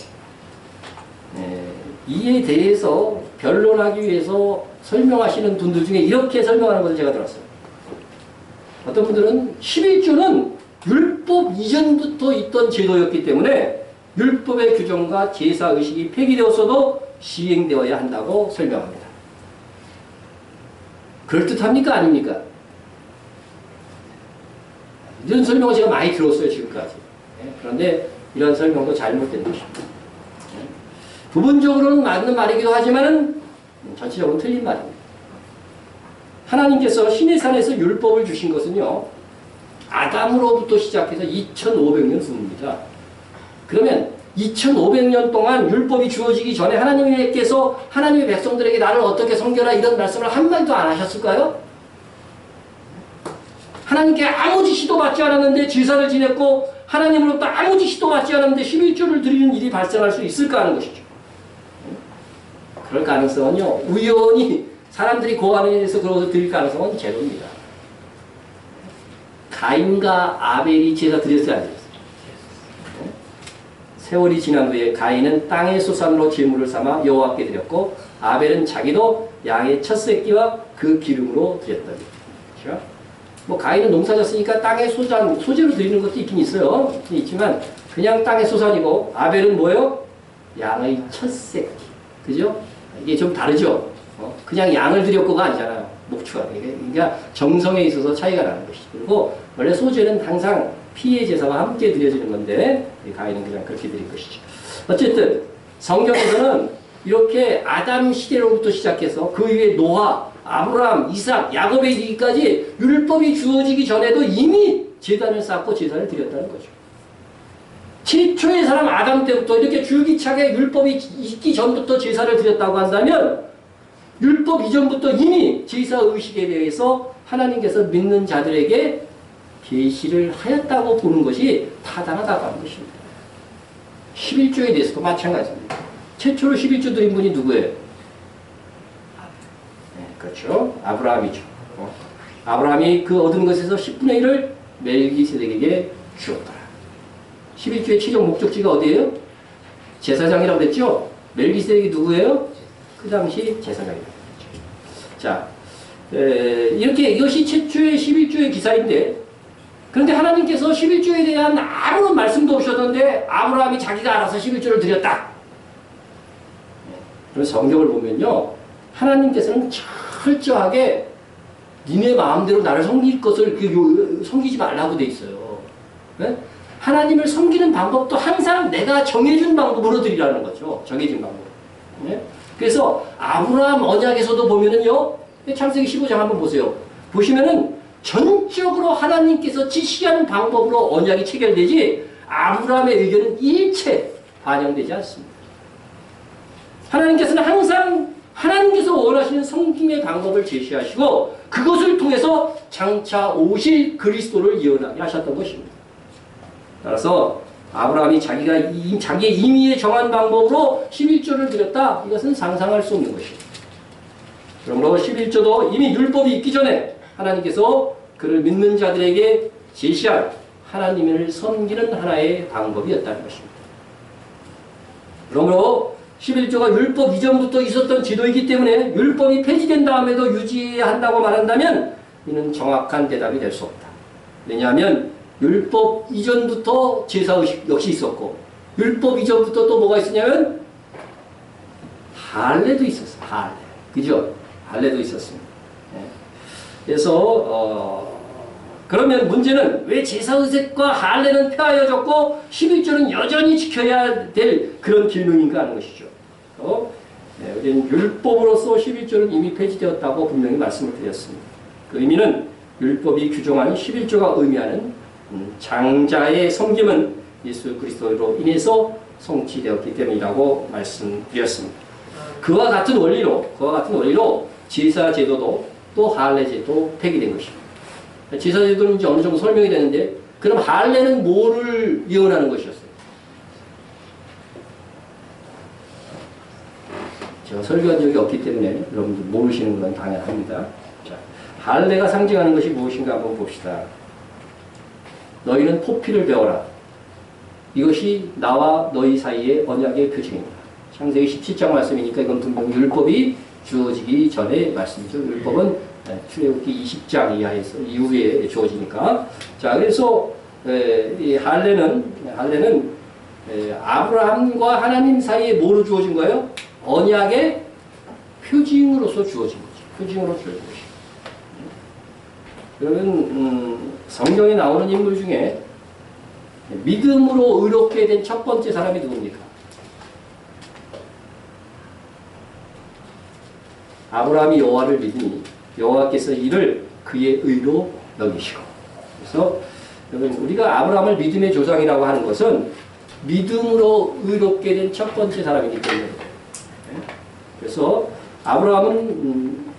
이에 대해서 변론하기 위해서 설명하시는 분들 중에 이렇게 설명하는 것을 제가 들었어요. 어떤 분들은 11조는 율법 이전부터 있던 제도였기 때문에 율법의 규정과 제사의식이 폐기되었어도 시행되어야 한다고 설명합니다. 그럴듯합니까? 아닙니까? 이런 설명을 제가 많이 들었어요, 지금까지. 그런데 이런 설명도 잘못된 것입니다. 부분적으로는 맞는 말이기도 하지만 전체적으로 틀린 말입니다. 하나님께서 신의 산에서 율법을 주신 것은요, 아담으로부터 시작해서 2500년 후입니다. 그러면 2500년 동안 율법이 주어지기 전에 하나님께서 하나님의 백성들에게 나를 어떻게 섬겨라 이런 말씀을 한마디도 안 하셨을까요? 하나님께 아무 지시도 받지 않았는데 제사를 지냈고 하나님으로부터 아무 지시도 받지 않았는데 11조를 드리는 일이 발생할 수 있을까 하는 것이죠. 그럴 가능성은요, 우연히 사람들이 고안해서 그러고서 드릴 가능성은 제로입니다. 가인과 아벨이 제사 드렸어야 안 드렸어요? 세월이 지난 후에 가인은 땅의 소산으로 제물을 삼아 여호와께 드렸고 아벨은 자기도 양의 첫 새끼와 그 기름으로 드렸다. 그렇죠? 뭐 가인은 농사졌으니까 땅의 소산, 소재로 드리는 것도 있긴 있어요. 있지만 그냥 땅의 소산이고 아벨은 뭐예요? 양의 첫 새끼. 그죠? 이게 좀 다르죠? 그냥 양을 드렸고가 아니잖아요. 목축하는. 그러니까 정성에 있어서 차이가 나는 것이죠. 그리고 원래 소재는 항상 피의 제사와 함께 드려지는 건데 가인은 그냥 그렇게 드린 것이죠. 어쨌든 성경에서는 이렇게 아담 시대로부터 시작해서 그 위에 노아, 아브라함, 이삭, 야곱에 이르기까지 율법이 주어지기 전에도 이미 제단을 쌓고 제사를 드렸다는 거죠. 최초의 사람 아담 때부터 이렇게 줄기차게 율법이 있기 전부터 제사를 드렸다고 한다면 율법 이전부터 이미 제사의식에 대해서 하나님께서 믿는 자들에게 계시를 하였다고 보는 것이 타당하다고 하는 것입니다. 11조에 대해서도 마찬가지입니다. 최초로 11조 드린 분이 누구예요? 네, 그렇죠. 아브라함이죠. 아브라함이 그 얻은 것에서 10분의 1을 멜기세덱에게 주었다. 11조의 최종 목적지가 어디예요? 제사장이라고 했죠? 멜기세덱이 누구예요? 그 당시 제사장이라고 했죠. 자, 이렇게 이것이 최초의 11조의 기사인데 그런데 하나님께서 11조에 대한 아무런 말씀도 없으셨는데 아브라함이 자기가 알아서 11조를 드렸다. 그럼 성경을 보면요. 하나님께서는 철저하게 니네 마음대로 나를 섬길 것을 섬기지 말라고 돼 있어요. 네? 하나님을 섬기는 방법도 항상 내가 정해준 방법으로 드리라는 거죠. 정해진 방법. 네? 그래서 아브라함 언약에서도 보면은요, 창세기 15장 한번 보세요. 보시면은 전적으로 하나님께서 지시한 방법으로 언약이 체결되지 아브라함의 의견은 일체 반영되지 않습니다. 하나님께서는 항상 하나님께서 원하시는 섬김의 방법을 제시하시고 그것을 통해서 장차 오실 그리스도를 예언하게 하셨던 것입니다. 따라서 아브라함이 자기의 임의에 정한 방법으로 11조를 드렸다. 이것은 상상할 수 없는 것입니다. 그러므로 11조도 이미 율법이 있기 전에 하나님께서 그를 믿는 자들에게 제시한 하나님을 섬기는 하나의 방법이었다는 것입니다. 그러므로 11조가 율법 이전부터 있었던 지도이기 때문에 율법이 폐지된 다음에도 유지한다고 말한다면 이는 정확한 대답이 될 수 없다. 왜냐하면 율법 이전부터 제사의식 역시 있었고 율법 이전부터 또 뭐가 있었냐면 할례도 있었어요. 할례. 그죠? 할례도 있었습니다. 그래서 그러면 문제는 왜 제사의식과 할례는 폐하여졌고 11조는 여전히 지켜야 될 그런 기능인가 하는 것이죠. 우리는 율법으로서 11조는 이미 폐지되었다고 분명히 말씀을 드렸습니다. 그 의미는 율법이 규정한 11조가 의미하는 장자의 섬김은 예수 그리스도로 인해서 성취되었기 때문이라고 말씀드렸습니다. 그와 같은 원리로 제사 제도도 또 할례 제도 폐기된 것입니다. 제사 제도는 이제 어느 정도 설명이 되는데 그럼 할례는 뭐를 예언하는 것이었어요? 제가 설교한 적이 없기 때문에 여러분들 모르시는 건 당연합니다. 자, 할례가 상징하는 것이 무엇인가 한번 봅시다. 너희는 포피를 배워라. 이것이 나와 너희 사이의 언약의 표징입니다. 창세기 17장 말씀이니까 이건 분명히 율법이 주어지기 전의 말씀이죠. 율법은 출애굽기 20장 이후에 주어지니까. 자, 그래서 이 할례는 아브라함과 하나님 사이에 뭐로 주어진 거예요? 언약의 표징으로서 주어진 거죠. 표징으로 주어진 것이죠. 그러면 성경에 나오는 인물 중에 믿음으로 의롭게 된 첫 번째 사람이 누굽니까? 아브라함이 여호와를 믿으니 여호와께서 이를 그의 의로 여기시고. 그래서 여러분 우리가 아브라함을 믿음의 조상이라고 하는 것은 믿음으로 의롭게 된 첫 번째 사람이기 때문에. 그래서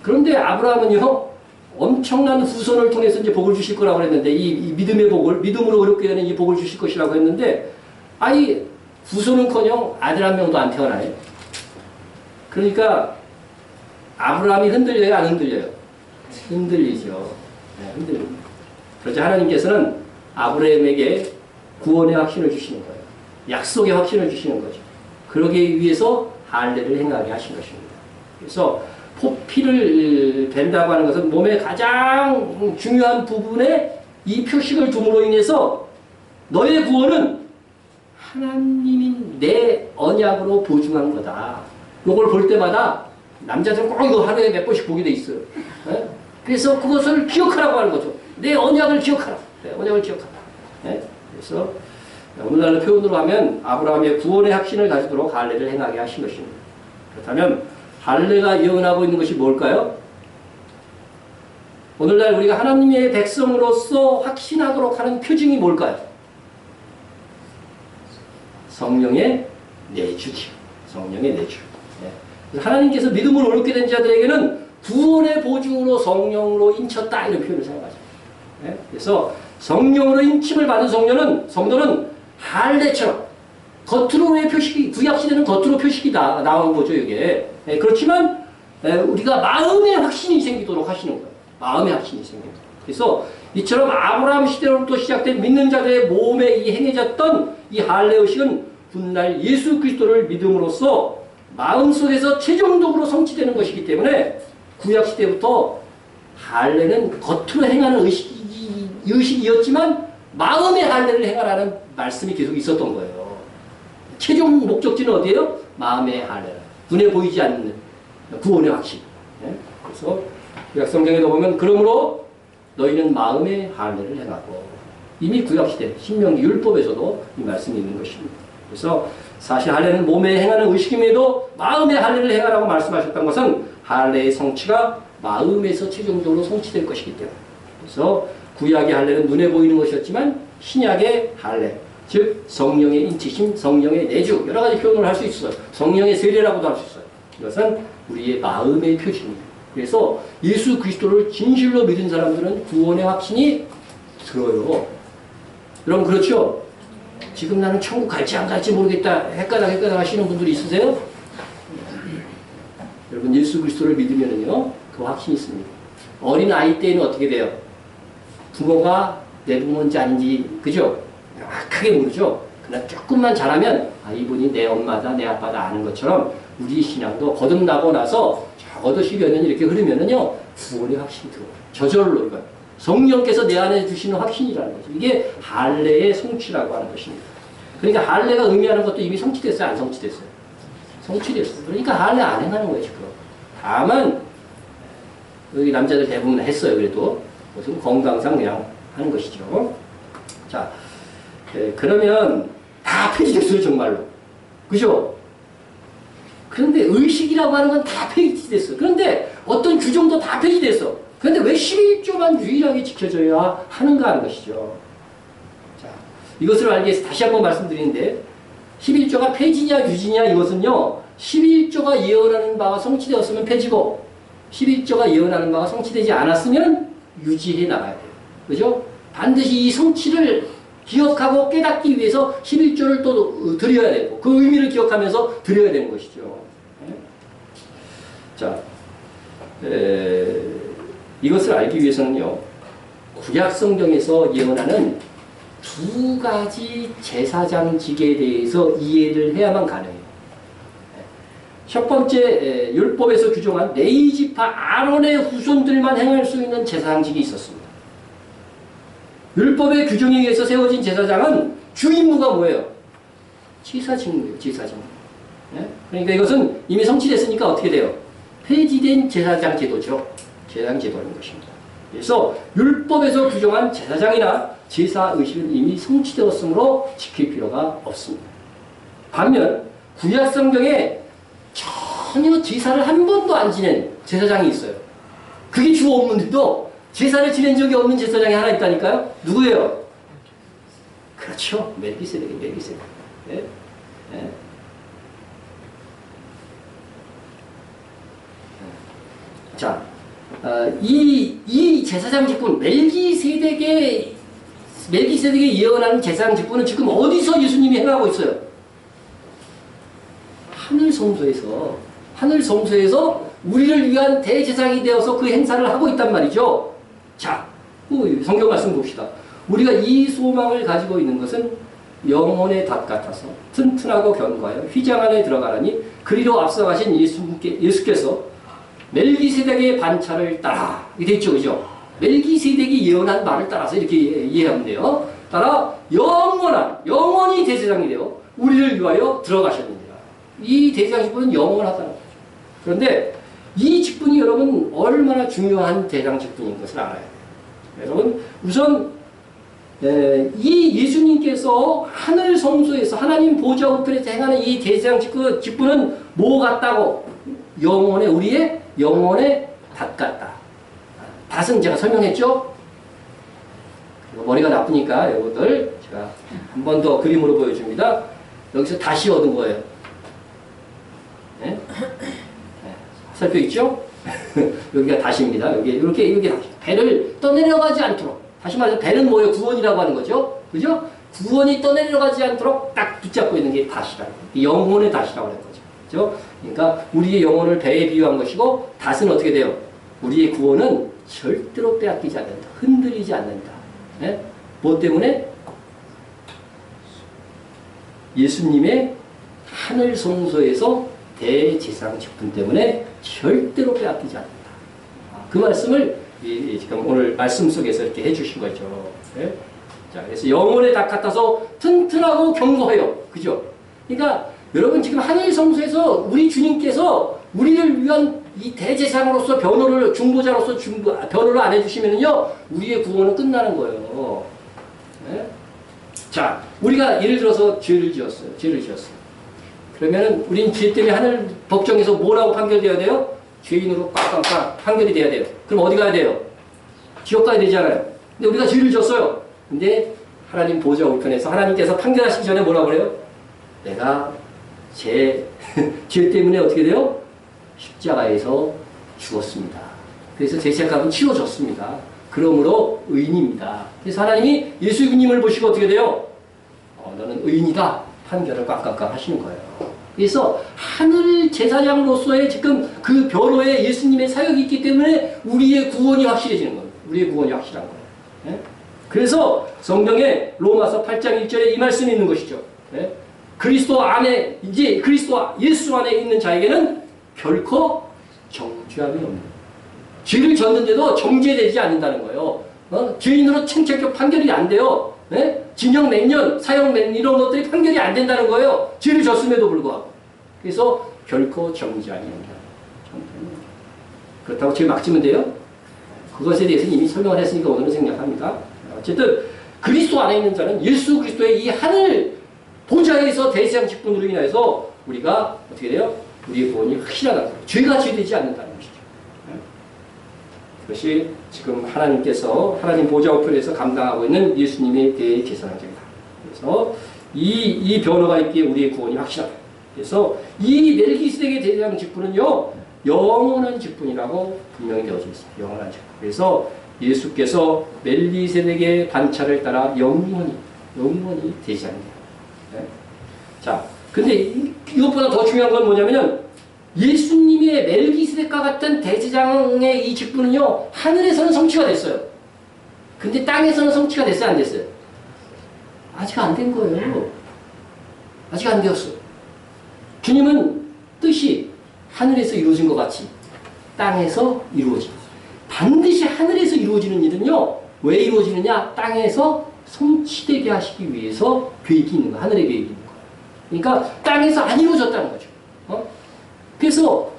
그런데 아브라함은요 엄청난 후손을 통해서 이제 복을 주실 거라고 했는데 이 믿음의 복을 믿음으로 의롭게 되는 이 복을 주실 것이라고 했는데 후손은커녕 아들 한 명도 안 태어나요. 그러니까 아브라함이 흔들려요, 안 흔들려요? 흔들리죠. 네, 흔들립니다. 그러자 하나님께서는 아브라함에게 구원의 확신을 주시는 거예요. 약속의 확신을 주시는 거죠. 그러기 위해서 할례를 행하게 하신 것입니다. 그래서 포피를 벤다고 하는 것은 몸의 가장 중요한 부분에 이 표식을 둠으로 인해서 너의 구원은 하나님이 내 언약으로 보증한 거다. 이걸 볼 때마다 남자들은 꼭 이거 하루에 몇 번씩 보게 돼 있어요. 네? 그래서 그것을 기억하라고 하는 거죠. 내 언약을 기억하라. 내 언약을 기억하라. 네? 그래서 오늘날의 표현으로 하면 아브라함의 구원의 확신을 가지도록 할례를 행하게 하신 것입니다. 그렇다면 할례가 예언하고 있는 것이 뭘까요? 오늘날 우리가 하나님의 백성으로서 확신하도록 하는 표징이 뭘까요? 성령의 내주죠. 성령의 내주. 네. 하나님께서 믿음으로 의롭게 된 자들에게는 구원의 보증으로 성령으로 인쳤다 이런 표현을 사용하죠. 네. 그래서 성령으로 인침을 받은 성도는 할례처럼 겉으로의 표식이 구약시대는 겉으로 표식이 나온 거죠 이게. 네. 그렇지만 우리가 마음의 확신이 생기도록 하시는 거예요. 마음의 확신이 생깁니다. 그래서 이처럼 아브라함 시대로부터 시작된 믿는 자들의 몸에 행해졌던 이 할례의식은 훗날 예수 그리스도를 믿음으로써 마음속에서 최종적으로 성취되는 것이기 때문에 구약시대부터 할례는 겉으로 행하는 의식이었지만 마음의 할례를 행하라는 말씀이 계속 있었던 거예요. 최종 목적지는 어디예요? 마음의 할례. 눈에 보이지 않는 구원의 확신. 그래서 구약성경에도 보면 그러므로 너희는 마음의 할례를 행하고 이미 구약시대 신명기 율법에서도 이 말씀이 있는 것입니다. 그래서 사실 할례는 몸에 행하는 의식임에도 마음에 할례를 행하라고 말씀하셨던 것은 할례의 성취가 마음에서 최종적으로 성취될 것이기 때문에, 그래서 구약의 할례는 눈에 보이는 것이었지만 신약의 할례, 즉 성령의 인치심, 성령의 내주, 여러 가지 표현을 할 수 있어요. 성령의 세례라고도 할 수 있어요. 이것은 우리의 마음의 표시입니다. 그래서 예수 그리스도를 진실로 믿은 사람들은 구원의 확신이 들어요. 여러분 그렇죠? 지금 나는 천국 갈지 안 갈지 모르겠다 헷갈려 하시는 분들이 있으세요? 여러분 예수 그리스도를 믿으면요 그 확신이 있습니다. 어린 아이 때는 어떻게 돼요? 부모가 내 부모인지 아닌지 그죠? 명확하게 모르죠. 그러나 조금만 잘하면 아 이분이 내 엄마다 내 아빠다 아는 것처럼 우리 신앙도 거듭나고 나서 적어도 10여 년이 이렇게 흐르면은요 구원의 확신이 들어요. 저절로 이거 성령께서 내 안에 주시는 확신이라는 거죠. 이게 할례의 성취라고 하는 것입니다. 그러니까 할례가 의미하는 것도 이미 성취됐어요, 안 성취됐어요? 성취됐어요. 그러니까 할례 안 행하는 거예요, 지금. 다만 여기 남자들 대부분 했어요. 그래도 무슨 건강상 그냥 하는 것이죠. 자, 그러면 다 폐지됐어요, 정말로. 그죠? 그런데 의식이라고 하는 건 다 폐지됐어요. 그런데 어떤 규정도 다 폐지됐어. 그런데 왜 11조만 유일하게 지켜져야 하는가 하는 것이죠. 자, 이것을 알기 위해서 다시 한번 말씀드리는데 11조가 폐지냐 유지냐 이것은요 11조가 예언하는 바가 성취되었으면 폐지고 11조가 예언하는 바가 성취되지 않았으면 유지해 나가야 돼요. 그죠? 반드시 이 성취를 기억하고 깨닫기 위해서 11조를 또 드려야 되고 그 의미를 기억하면서 드려야 되는 것이죠. 자, 이것을 알기 위해서는요 구약 성경에서 예언하는 두 가지 제사장직에 대해서 이해를 해야만 가능해요. 첫 번째 율법에서 규정한 레위지파 아론의 후손들만 행할 수 있는 제사장직이 있었습니다. 율법의 규정에 의해서 세워진 제사장은 주 임무가 뭐예요? 제사직무예요. 제사직무. 그러니까 이것은 이미 성취됐으니까 어떻게 돼요? 폐지된 제사장 제도죠. 제사장 제도라는 것입니다. 그래서 율법에서 규정한 제사장이나 제사의식은 이미 성취되었으므로 지킬 필요가 없습니다. 반면 구약 성경에 전혀 제사를 한 번도 안 지낸 제사장이 있어요. 그게 주 없는데도 제사를 지낸 적이 없는 제사장이 하나 있다니까요? 누구예요? 그렇죠. 멜기세덱이에요. 멜기세덱. 네? 네. 자, 이 제사장 직분, 멜기세덱의 예언하는 제사장 직분은 지금 어디서 예수님이 행하고 있어요? 하늘 성소에서 우리를 위한 대제사장이 되어서 그 행사를 하고 있단 말이죠. 자, 성경 말씀 봅시다. 우리가 이 소망을 가지고 있는 것은 영혼의 닷 같아서 튼튼하고 견고하여 휘장 안에 들어가라니 그리로 앞서가신 예수께서 멜기세덱의 반차를 따라 이렇게 있죠, 그죠? 멜기세덱이 예언한 말을 따라서 이렇게 이해하면 돼요. 따라 영원히 대제사장이 되어 우리를 위하여 들어가셨느니라. 이 대제사장 직분은 영원하다는 거죠. 그런데 이 직분이 여러분 얼마나 중요한 대제사장 직분인 것을 알아야 돼요. 여러분 우선 이 예수님께서 하늘 성소에서 하나님 보좌 우편에서 행하는 이 대제사장 직분은 뭐 같다고? 우리의 영혼의 닷 같다. 닷은 제가 설명했죠? 머리가 나쁘니까 여러분들 제가 한 번 더 그림으로 보여줍니다. 여기서 닷이 얻은 거예요. 네? 살펴 있죠? 여기가 닷입니다. 이렇게 배를 떠내려가지 않도록. 다시 말해서 배는 뭐예요? 구원이라고 하는 거죠. 그죠? 구원이 떠내려가지 않도록 딱 붙잡고 있는 게 닷이라고. 영혼의 닷이라고 하는 거죠. 그죠? 그러니까 우리의 영혼을 배에 비유한 것이고 닷은 어떻게 돼요? 우리의 구원은 절대로 빼앗기지 않는다. 흔들리지 않는다. 네? 뭐 때문에? 예수님의 하늘 성소에서 대제사장 직분 때문에 절대로 빼앗기지 않는다. 그 말씀을 지금 오늘 말씀 속에서 이렇게 해주신 거죠. 네? 자, 그래서 영혼의 닷 같아서 튼튼하고 견고해요. 그죠? 그러니까 여러분 지금 하늘 성소에서 우리 주님께서 우리를 위한 이 대제사장으로서 중보자로서 변호를 안 해주시면요 우리의 구원은 끝나는 거예요. 예? 자, 우리가 예를 들어서 죄를 지었어요. 죄를 지었어요. 그러면은 우린 죄 때문에 하늘 법정에서 뭐라고 판결돼야 돼요? 죄인으로 꽉꽉꽉 판결이 돼야 돼요. 그럼 어디 가야 돼요? 지옥 가야 되잖아요. 근데 우리가 죄를 졌어요. 근데 하나님 보좌 우편에서 하나님께서 판결하시기 전에 뭐라고 그래요? 내가 죄 때문에 어떻게 돼요? 십자가에서 죽었습니다. 그래서 제 죄값은 치워졌습니다. 그러므로 의인입니다. 그래서 하나님이 예수님을 보시고 어떻게 돼요? 너는 의인이다. 판결을 꽉꽉꽉 하시는 거예요. 그래서 하늘 제사장으로서의 지금 그 변호에 예수님의 사역이 있기 때문에 우리의 구원이 확실해지는 거예요. 우리의 구원이 확실한 거예요. 예? 그래서 성경에 로마서 8장 1절에 이 말씀이 있는 것이죠. 예? 그리스도 안에 이제 그리스도 예수 안에 있는 자에게는 결코 정죄함이 없는 거예요. 죄를 졌는데도 정죄되지 않는다는 거예요. 죄인으로 챙책적 판결이 안 돼요. 네? 징역 몇 년, 사형 몇 년 이런 것들이 판결이 안 된다는 거예요. 죄를 졌음에도 불구하고. 그래서 결코 정죄함이 없다. 그렇다고 죄 막 지면 돼요? 그것에 대해서 이미 설명을 했으니까 오늘은 생략합니다. 어쨌든 그리스도 안에 있는 자는 예수 그리스도의 이 하늘 보좌에서 대제사장 직분으로 인해서 우리가 어떻게 돼요? 우리의 구원이 확실하다는 거예요. 죄가 죄되지 않는다는 것이죠. 그것이 지금 하나님께서 하나님 보좌 우편에서 감당하고 있는 예수님의 대제사장직이다. 그래서 이 변호가 있기에 우리의 구원이 확실하다. 그래서 이 멜기세덱의 대제사장 직분은요 영원한 직분이라고 분명히 되어져 있습니다. 영원한 직분. 그래서 예수께서 멜기세덱의 반차를 따라 영원히 대제사장이에요. 네? 자, 근데 이것보다 더 중요한 건 뭐냐면은 예수님의 멜기세덱과 같은 대제사장의 이 직분은요 하늘에서는 성취가 됐어요. 근데 땅에서는 성취가 됐어요, 안 됐어요? 아직 안 된 거예요. 아직 안 되었어요. 주님은 뜻이 하늘에서 이루어진 것 같이 땅에서 이루어집니다. 반드시 하늘에서 이루어지는 일은요 왜 이루어지느냐? 땅에서 성취되게 하시기 위해서 계획이 있는 거예요. 하늘의 계획이 있는 거예요. 그러니까 땅에서 안 이루어졌다는 거죠. 그래서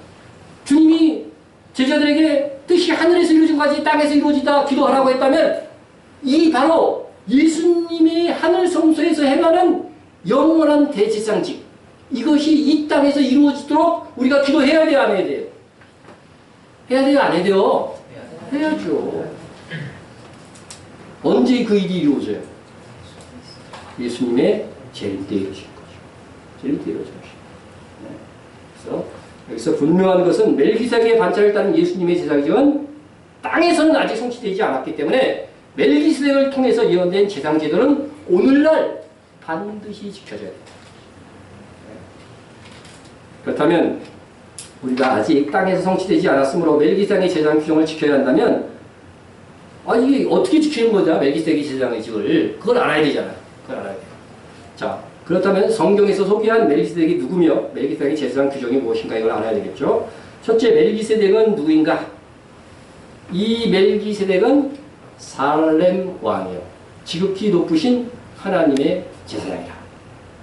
주님이 제자들에게 뜻이 하늘에서 이루어진 것까지 땅에서 이루어지다 기도하라고 했다면 이 바로 예수님의 하늘 성소에서 행하는 영원한 대제사장직 이것이 이 땅에서 이루어지도록 우리가 기도해야 돼요, 안 해야 돼요? 해야 돼요, 안 해야 돼요? 해야죠. 언제 그 일이 이루어져요? 예수님의 재림 때 이루어질 거죠. 재림 때 이루어질 것이죠. 그래서 여기서 분명한 것은 멜기세덱의 반차를 따른 예수님의 제사장직은 땅에서는 아직 성취되지 않았기 때문에 멜기세덱을 통해서 예언된 제사장제도는 오늘날 반드시 지켜져야 됩니다. 그렇다면 우리가 아직 땅에서 성취되지 않았으므로 멜기세덱의 제사장 규정을 지켜야 한다면 이게 어떻게 지키는 거냐? 멜기세덱의 제사장직을 그걸 알아야 되잖아요. 그걸 알아야 돼요. 자, 그렇다면 성경에서 소개한 멜기세덱이 누구며 멜기세덱의 제사장 규정이 무엇인가 이걸 알아야 되겠죠. 첫째, 멜기세덱은 누구인가? 이 멜기세덱은 살렘 왕이요. 지극히 높으신 하나님의 제사장이라.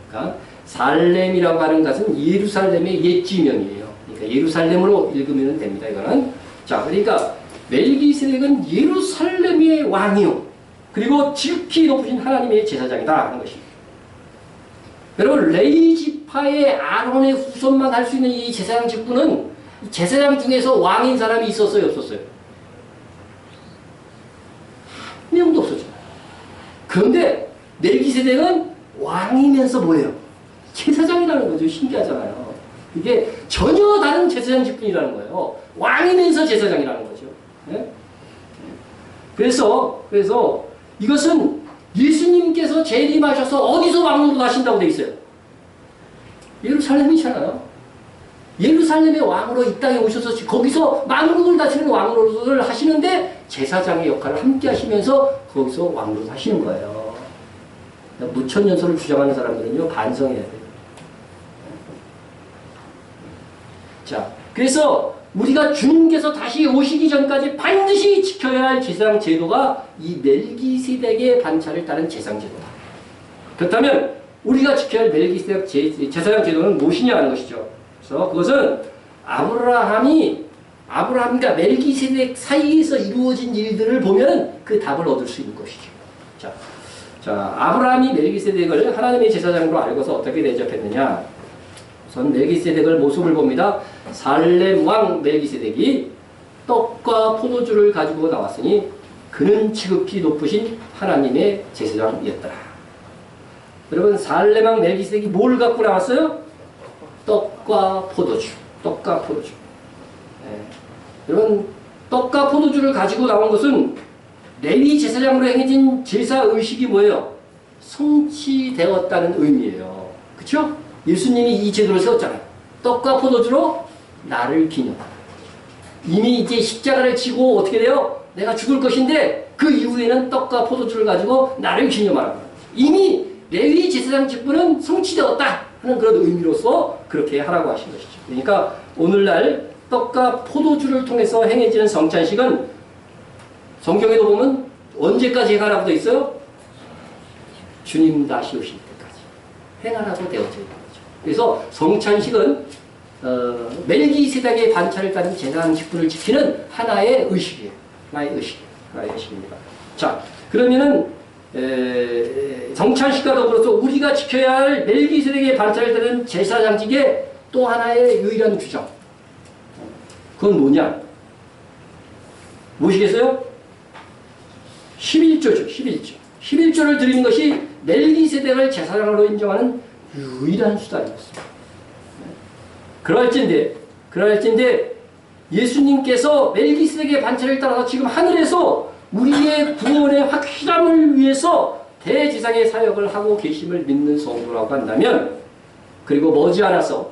그러니까 살렘이라고 하는 것은 예루살렘의 옛 지명이에요. 그러니까 예루살렘으로 읽으면 됩니다. 이거는. 자, 그러니까 멜기세덱은 예루살렘의 왕이요. 그리고 지극히 높으신 하나님의 제사장이다 하는 것입니다. 여러분, 레이지파의 아론의 후손만 할 수 있는 이 제사장 직분은 제사장 중에서 왕인 사람이 있었어요, 없었어요? 한 명도 없었죠. 그런데 멜기세덱은 왕이면서 뭐예요? 제사장이라는 거죠. 신기하잖아요. 이게 전혀 다른 제사장 직분이라는 거예요. 왕이면서 제사장이라는 거죠. 네? 그래서 이것은 예수님께서 재림하셔서 어디서 왕으로 하신다고 돼 있어요? 예루살렘이잖아요. 예루살렘의 왕으로 이 땅에 오셔서 거기서 만국을 다스리는 왕으로 하시는데 제사장의 역할을 함께 하시면서 거기서 왕으로 하시는 거예요. 무천년설을 주장하는 사람들은요 반성해야 돼요. 자, 그래서 우리가 주님께서 다시 오시기 전까지 반드시 지켜야 할 제사장 제도가 이 멜기세덱의 반차를 따른 제사장 제도다. 그렇다면 우리가 지켜야 할 멜기세덱 제사장 제도는 무엇이냐 하는 것이죠. 그래서 그것은 아브라함과 멜기세덱 사이에서 이루어진 일들을 보면 그 답을 얻을 수 있는 것이죠. 자, 자, 아브라함이 멜기세덱을 하나님의 제사장으로 알고서 어떻게 대접했느냐? 우선 멜기세덱을 모습을 봅니다. 살렘 왕 멜기세덱이 떡과 포도주를 가지고 나왔으니 그는 지극히 높으신 하나님의 제사장이었더라. 여러분, 살렘 왕 멜기세덱이 뭘 갖고 나왔어요? 떡과 포도주. 떡과 포도주. 여러분, 떡과 포도주를 가지고 나온 것은 레위 제사장으로 행해진 제사 의식이 뭐예요? 성취되었다는 의미예요. 그렇죠? 예수님이 이 제도를 세웠잖아요. 떡과 포도주로 나를 기념하라. 이미 이제 십자가를 지고 어떻게 돼요? 내가 죽을 것인데 그 이후에는 떡과 포도주를 가지고 나를 기념하라. 이미 레위 제사장 직분은 성취되었다 하는 그런 의미로서 그렇게 하라고 하신 것이죠. 그러니까 오늘날 떡과 포도주를 통해서 행해지는 성찬식은 성경에도 보면 언제까지 행하라고 되어 있어요? 주님 다시 오실 때까지 행하라고 되어져 있는 거죠. 그래서 성찬식은 멜기세덱의 반차를 따른 제사장 직분을 지키는 하나의 의식이에요. 하나의 의식입니다. 자, 그러면은 성찬식과 더불어서 우리가 지켜야 할 멜기세덱의 반차를 따른 제사장직의 또 하나의 유일한 규정. 그건 뭐냐? 무엇이겠어요? 11조죠. 11조. 11조를 드리는 것이 멜기세덱을 제사장으로 인정하는 유일한 수단이었습니다. 그럴진데 예수님께서 멜기세덱의 반차를 따라서 지금 하늘에서 우리의 구원의 확실함을 위해서 대제사장의 사역을 하고 계심을 믿는 성도라고 한다면, 그리고 머지않아서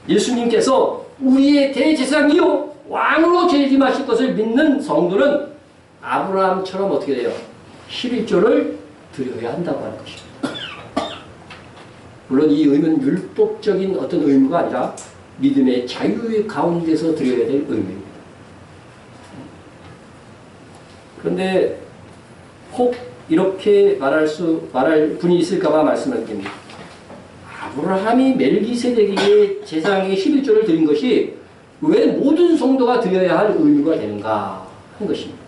예수님께서 우리의 대제사장이요 왕으로 재림하실 것을 믿는 성도는 아브라함처럼 어떻게 돼요? 11조를 드려야 한다고 하는 것입니다. 물론 이 의무는 율법적인 어떤 의무가 아니라 믿음의 자유 가운데서 드려야 될 의무입니다. 그런데 혹 이렇게 말할 분이 있을까봐 말씀을 드립니다. 아브라함이 멜기세덱에게 제사장에게 11조를 드린 것이 왜 모든 성도가 드려야 할 의무가 되는가 하는 것입니다.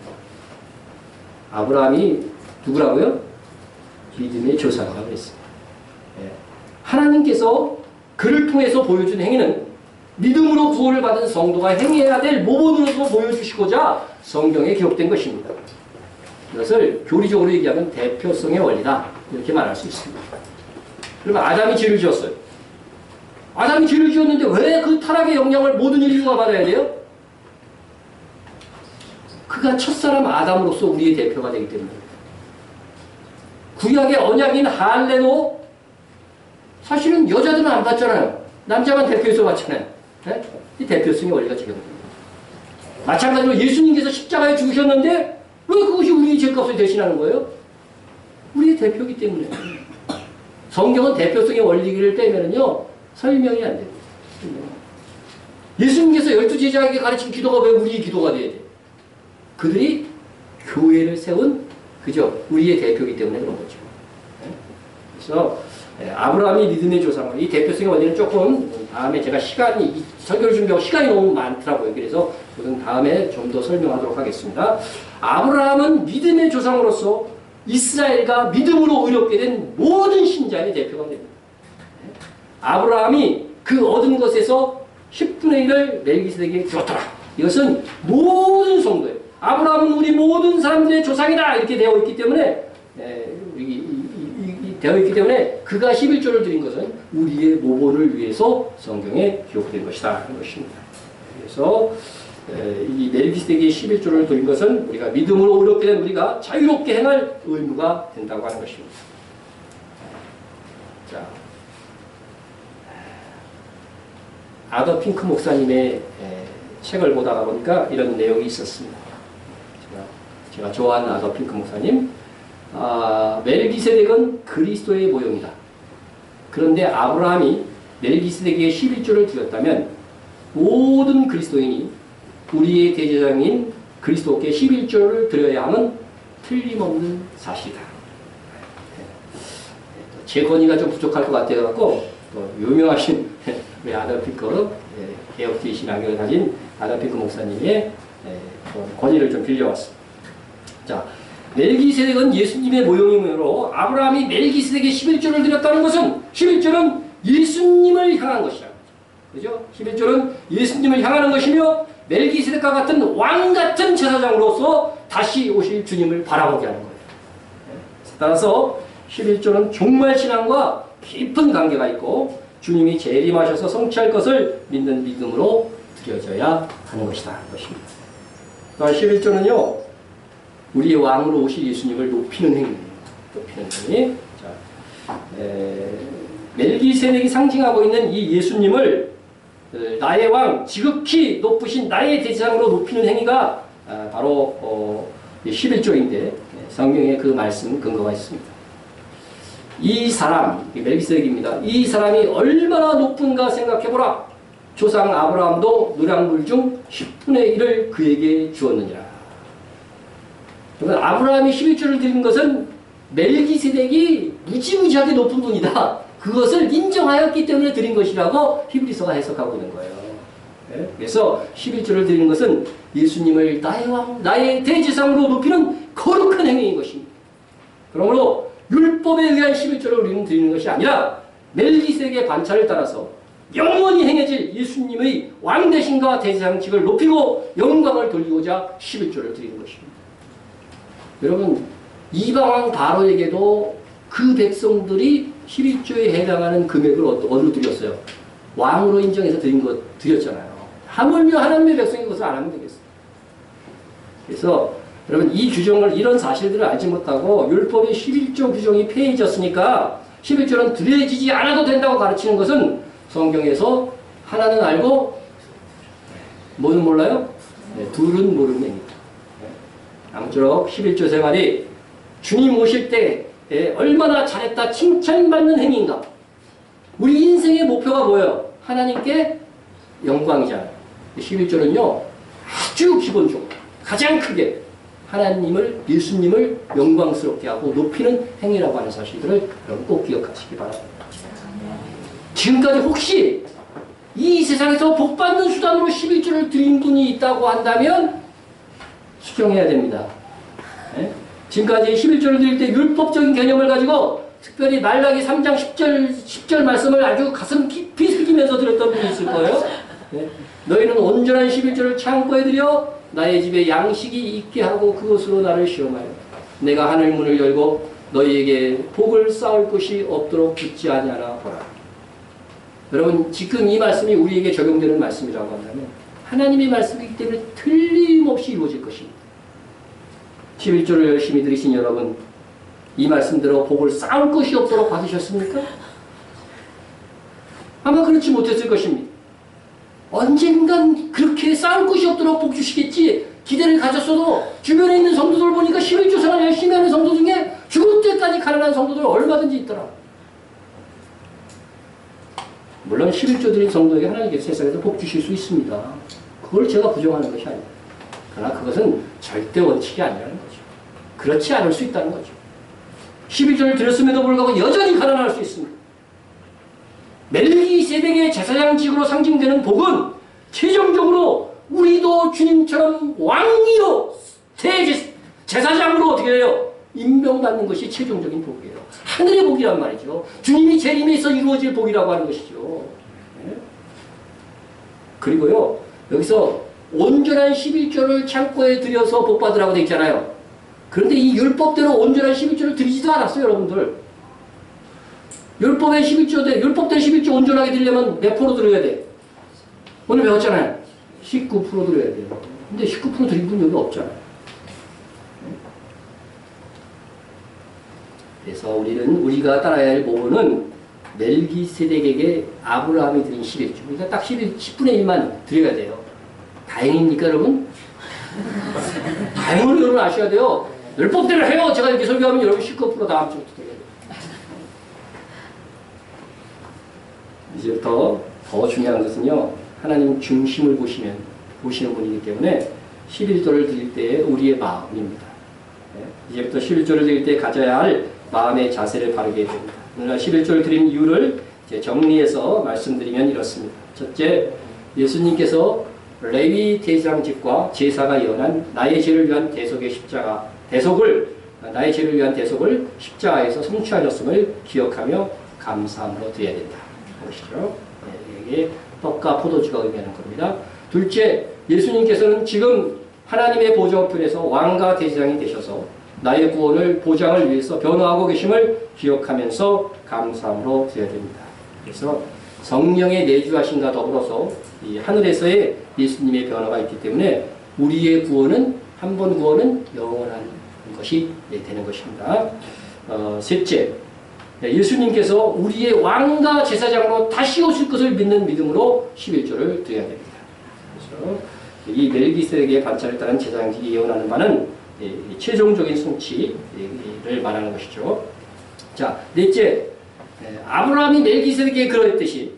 아브라함이 누구라고요? 믿음의 조상이라고 그랬습니다. 하나님께서 그를 통해서 보여준 행위는 믿음으로 구원을 받은 성도가 행해야 될 모범으로서 보여주시고자 성경에 기록된 것입니다. 이것을 교리적으로 얘기하면 대표성의 원리다, 이렇게 말할 수 있습니다. 그러면 아담이 죄를 지었어요. 아담이 죄를 지었는데 왜 그 타락의 영향을 모든 인류가 받아야 돼요? 그가 첫사람 아담으로서 우리의 대표가 되기 때문입니다. 구약의 언약인 할례도 사실은 여자들은 안 받잖아요. 남자만 대표해서 받잖아요. 네? 이 대표성의 원리가 적용됩니다. 마찬가지로 예수님께서 십자가에 죽으셨는데 왜 그것이 우리의 죄값을 대신하는 거예요? 우리의 대표이기 때문에. 성경은 대표성의 원리를 빼면은요 설명이 안 됩니다. 예수님께서 12제자에게 가르친 기도가 왜 우리의 기도가 돼야 돼? 그들이 교회를 세운 우리의 대표이기 때문에 그런 거죠. 그래서 아브라함이 믿음의 조상을, 이 대표성의 원리는 조금 다음에 제가 설교를 준비하고 시간이 너무 많더라고요. 그래서 저는 다음에 좀 더 설명하도록 하겠습니다. 아브라함은 믿음의 조상으로서 이스라엘과 믿음으로 의롭게 된 모든 신자의 대표가 됩니다. 아브라함이 그 얻은 것에서 10분의 1을 멜기세덱에게 주었더라. 이것은 모든 성도예요. 아브라함은 우리 모든 사람들의 조상이다, 이렇게 되어 있기 때문에 그가 11조를 드린 것은 우리의 모본을 위해서 성경에 기록된 것이다 하는 것입니다. 그래서 이 멜기세덱의 11조를 드린 것은 우리가 믿음으로 의롭게 된 우리가 자유롭게 행할 의무가 된다고 하는 것입니다. 자, 아더 핑크 목사님의 책을 보다가 보니까 이런 내용이 있었습니다. 제가 좋아하는 아더 핑크 목사님, 멜기세덱은 그리스도의 모형이다. 그런데 아브라함이 멜기세덱에게 11조를 드렸다면 모든 그리스도인이 우리의 대제사장인 그리스도께 11조를 드려야 함은 틀림없는 사실이다. 제 권위가 좀 부족할 것 같아서 유명하신 우리 아더 핑크, 개혁주의 신앙을 가진 아더 핑크 목사님의 권위를 좀 빌려왔습니다. 자, 멜기세덱은 예수님의 모형이므로 아브라함이 멜기세덱에 11조를 드렸다는 것은 11조는 예수님을 향한 것이라. 그죠? 11조는 예수님을 향하는 것이며 멜기세덱과 같은 왕 같은 제사장으로서 다시 오실 주님을 바라보게 하는 거예요. 따라서 11조는 종말 신앙과 깊은 관계가 있고 주님이 재림하셔서 성취할 것을 믿는 믿음으로 드려져야 하는 것이다. 그것입니다. 11조는요. 우리의 왕으로 오실 예수님을 높이는 행위입니다. 높이는 행위. 자, 멜기세덱이 상징하고 있는 이 예수님을 나의 왕, 지극히 높으신 나의 대상으로 높이는 행위가 바로 11조인데 성경에 그 말씀 근거가 있습니다. 이 사람, 멜기세덱입니다. 이 사람이 얼마나 높은가 생각해보라. 조상 아브라함도 노량물 중 10분의 1을 그에게 주었느니라. 아브라함이 11조를 드린 것은 멜기세덱이 무지무지하게 높은 분이다. 그것을 인정하였기 때문에 드린 것이라고 히브리서가 해석하고 있는 거예요. 그래서 11조를 드리는 것은 예수님을 나의 왕, 나의 대제사장으로 높이는 거룩한 행위인 것입니다. 그러므로 율법에 의한 11조를 우리는 드리는 것이 아니라 멜기세덱의 반차를 따라서 영원히 행해질 예수님의 왕대신과 대제사장직을 높이고 영광을 돌리고자 11조를 드리는 것입니다. 여러분, 이방왕 바로에게도 그 백성들이 11조에 해당하는 금액을 어디로 드렸어요? 왕으로 인정해서 드렸잖아요. 하물며 하나님의 백성이 그것을 안 하면 되겠어요. 그래서 여러분 이 규정을, 이런 사실들을 알지 못하고 율법의 11조 규정이 폐해졌으니까 11조는 드려지지 않아도 된다고 가르치는 것은 성경에서 하나는 알고 뭐는 몰라요? 네, 둘은 모르는 행위다. 아무쪼록 11조 생활이 주님 오실 때에 얼마나 잘했다 칭찬받는 행위인가. 우리 인생의 목표가 뭐예요? 하나님께 영광이잖아요. 11조는요 아주 기본적으로 가장 크게 하나님을, 예수님을 영광스럽게 하고 높이는 행위라고 하는 사실들을 여러분 꼭 기억하시기 바랍니다. 지금까지 혹시 이 세상에서 복받는 수단으로 11조를 드린 분이 있다고 한다면 수정해야 됩니다. 네? 지금까지 11조를 드릴 때 율법적인 개념을 가지고 특별히 말라기 3장 10절 말씀을 아주 가슴 깊이 새기면서 드렸던 분이 있을 거예요. 네? 너희는 온전한 11조를 창고에 들여 나의 집에 양식이 있게 하고 그것으로 나를 시험하여 내가 하늘 문을 열고 너희에게 복을 쌓을 것이 없도록 붙지 아니하나 보라. 여러분 지금 이 말씀이 우리에게 적용되는 말씀이라고 한다면 하나님의 말씀이기 때문에 틀림없이 이루어질 것입니다. 11조를 열심히 들으신 여러분, 이 말씀대로 복을 쌓을 것이 없도록 받으셨습니까? 아마 그렇지 못했을 것입니다. 언젠간 그렇게 쌓을 것이 없도록 복 주시겠지 기대를 가졌어도 주변에 있는 성도들 보니까 11조 생활 열심히 하는 성도 중에 죽을 때까지 가난한 성도들 얼마든지 있더라. 물론 11조 드린 성도에게 하나님께서 세상에서 복 주실 수 있습니다. 그걸 제가 부정하는 것이 아닙니다. 그러나 그것은 절대 원칙이 아니라는 거죠. 그렇지 않을 수 있다는 거죠. 11조를 드렸음에도 불구하고 여전히 가난할 수 있습니다. 멜기세덱의 제사장직으로 상징되는 복은 최종적으로 우리도 주님처럼 왕이요 제사장으로 어떻게 해요? 임명받는 것이 최종적인 복이에요. 하늘의 복이란 말이죠. 주님이 재림에서 이루어질 복이라고 하는 것이죠. 네? 그리고요 여기서 온전한 11조를 창고에 들여서 복받으라고 되어 있잖아요. 그런데 이 율법대로 온전한 11조를 드리지도 않았어요. 여러분들 율법의 11조대 율법대로 11조 온전하게 드리려면 몇 프로 드려야 돼? 오늘 배웠잖아요. 19% 드려야 돼요. 근데 19% 드린 분 여기 없잖아요. 그래서 우리가 따라야 할 모범은 멜기세덱에게 아브라함이 드린 11조. 그러니까 딱 10분의 1만 드려야 돼요. 다행입니까 여러분? 다행으로 여러분 아셔야 돼요. 율법대로 해요. 제가 이렇게 설교하면 여러분 19% 다음 주부터 드려야 돼요. 이제부터 더 중요한 것은요. 하나님 중심을 보시는 분이기 때문에 11조를 드릴 때의 우리의 마음입니다. 네. 이제부터 11조를 드릴 때 가져야 할 마음의 자세를 바르게 됩니다. 오늘 11조를 드린 이유를 이제 정리해서 말씀드리면 이렇습니다. 첫째, 예수님께서 레위 대제사장직과 제사가 예언한 나의 죄를 위한 대속의 십자가, 대속을 나의 죄를 위한 대속을 십자가에서 성취하셨음을 기억하며 감사함으로 드려야 된다. 그것이죠. 이게 떡과 포도주가 의미하는 겁니다. 둘째, 예수님께서는 지금 하나님의 보좌 우편에서 왕과 대제사장이 되셔서 나의 구원을 보장을 위해서 변호하고 계심을 기억하면서 감사함으로 드려야 됩니다. 그래서 성령의 내주하심과 더불어서 이 하늘에서의 예수님의 변화가 있기 때문에 우리의 구원은 한 번 구원은 영원한 것이 되는 것입니다. 셋째, 예수님께서 우리의 왕과 제사장으로 다시 오실 것을 믿는 믿음으로 11조를 드려야 됩니다. 그래서 이 멜기세덱의 반차를 따른 제사장직이 예언하는 바는 최종적인 성취를 말하는 것이죠. 자, 넷째, 아브라함이 멜기세덱에게 그러했듯이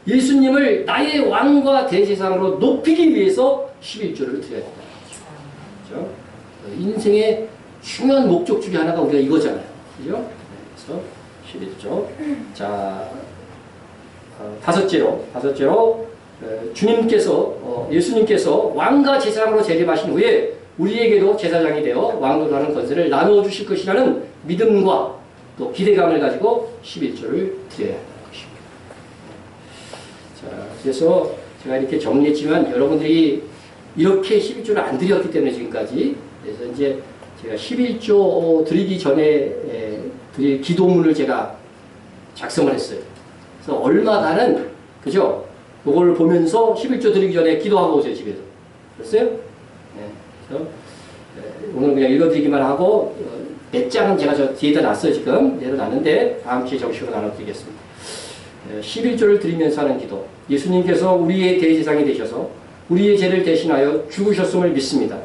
예수님을 나의 왕과 대제사장으로 높이기 위해서 11조를 드려야 된다. 그렇죠? 인생의 중요한 목적 중에 하나가 우리가 이거잖아요. 그죠? 그래서 11조. 자, 다섯째로 예수님께서 왕과 제사장으로 재림하신 후에 우리에게도 제사장이 되어 왕으로 하는 권세를 나누어 주실 것이라는 믿음과 또 기대감을 가지고 11조를 드려야 한다는 것입니다. 자, 그래서 제가 이렇게 정리했지만 여러분들이 이렇게 11조를 안 드렸기 때문에 지금까지, 그래서 이제 제가 11조 드리기 전에 드릴 기도문을 제가 작성을 했어요. 그래서 얼마다는, 그죠? 그걸 보면서 11조 드리기 전에 기도하고 오세요, 집에서. 됐어요? 네. 그래서 오늘 그냥 읽어드리기만 하고, 몇 장은 제가 저 뒤에다 놨어요, 지금. 내려놨는데, 다음 주에 정식으로 나눠드리겠습니다. 11조를 드리면서 하는 기도. 예수님께서 우리의 대제사장이 되셔서 우리의 죄를 대신하여 죽으셨음을 믿습니다.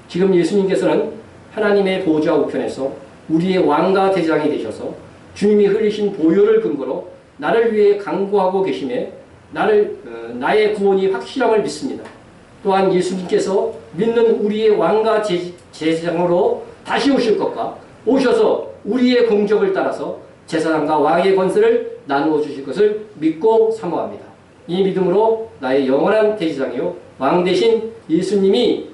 지금 예수님께서는 하나님의 보좌 우편에서 우리의 왕과 대제사장이 되셔서 주님이 흘리신 보혈을 근거로 나를 위해 강구하고 계심에 나의 구원이 확실함을 믿습니다. 또한 예수님께서 믿는 우리의 왕과 제사장으로 다시 오실 것과 오셔서 우리의 공적을 따라서 제사장과 왕의 권세를 나누어 주실 것을 믿고 사모합니다. 이 믿음으로 나의 영원한 대제사장이요 왕 대신 예수님이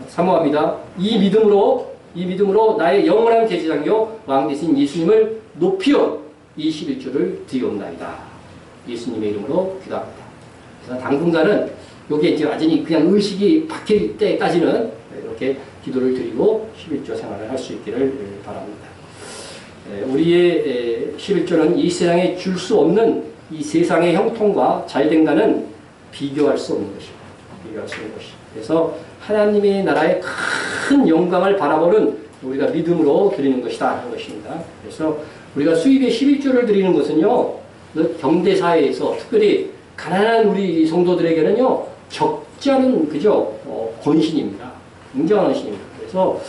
사모합니다. 이 믿음으로 나의 영원한 대제사장이요 왕 대신 예수님을 높여 이 11조를 드리옵나이다. 예수님의 이름으로 기도합니다. 그래서 당분간은 여기에 이제 완전히 그냥 의식이 박힐 때까지는 이렇게 기도를 드리고 11조 생활을 할 수 있기를 바랍니다. 우리의 11조는 이 세상에 줄 수 없는 이 세상의 형통과 잘된가는 비교할 수 없는 것입니다. 비교할 수 없는 것입니다. 그래서 하나님의 나라의 큰 영광을 바라보는 우리가 믿음으로 드리는 것이다 하는 것입니다. 그래서 우리가 수입의 11조를 드리는 것은요, 경대사회에서 특별히 가난한 우리 성도들에게는요, 적지 않은 권신입니다. 굉장한 권신입니다. 그래서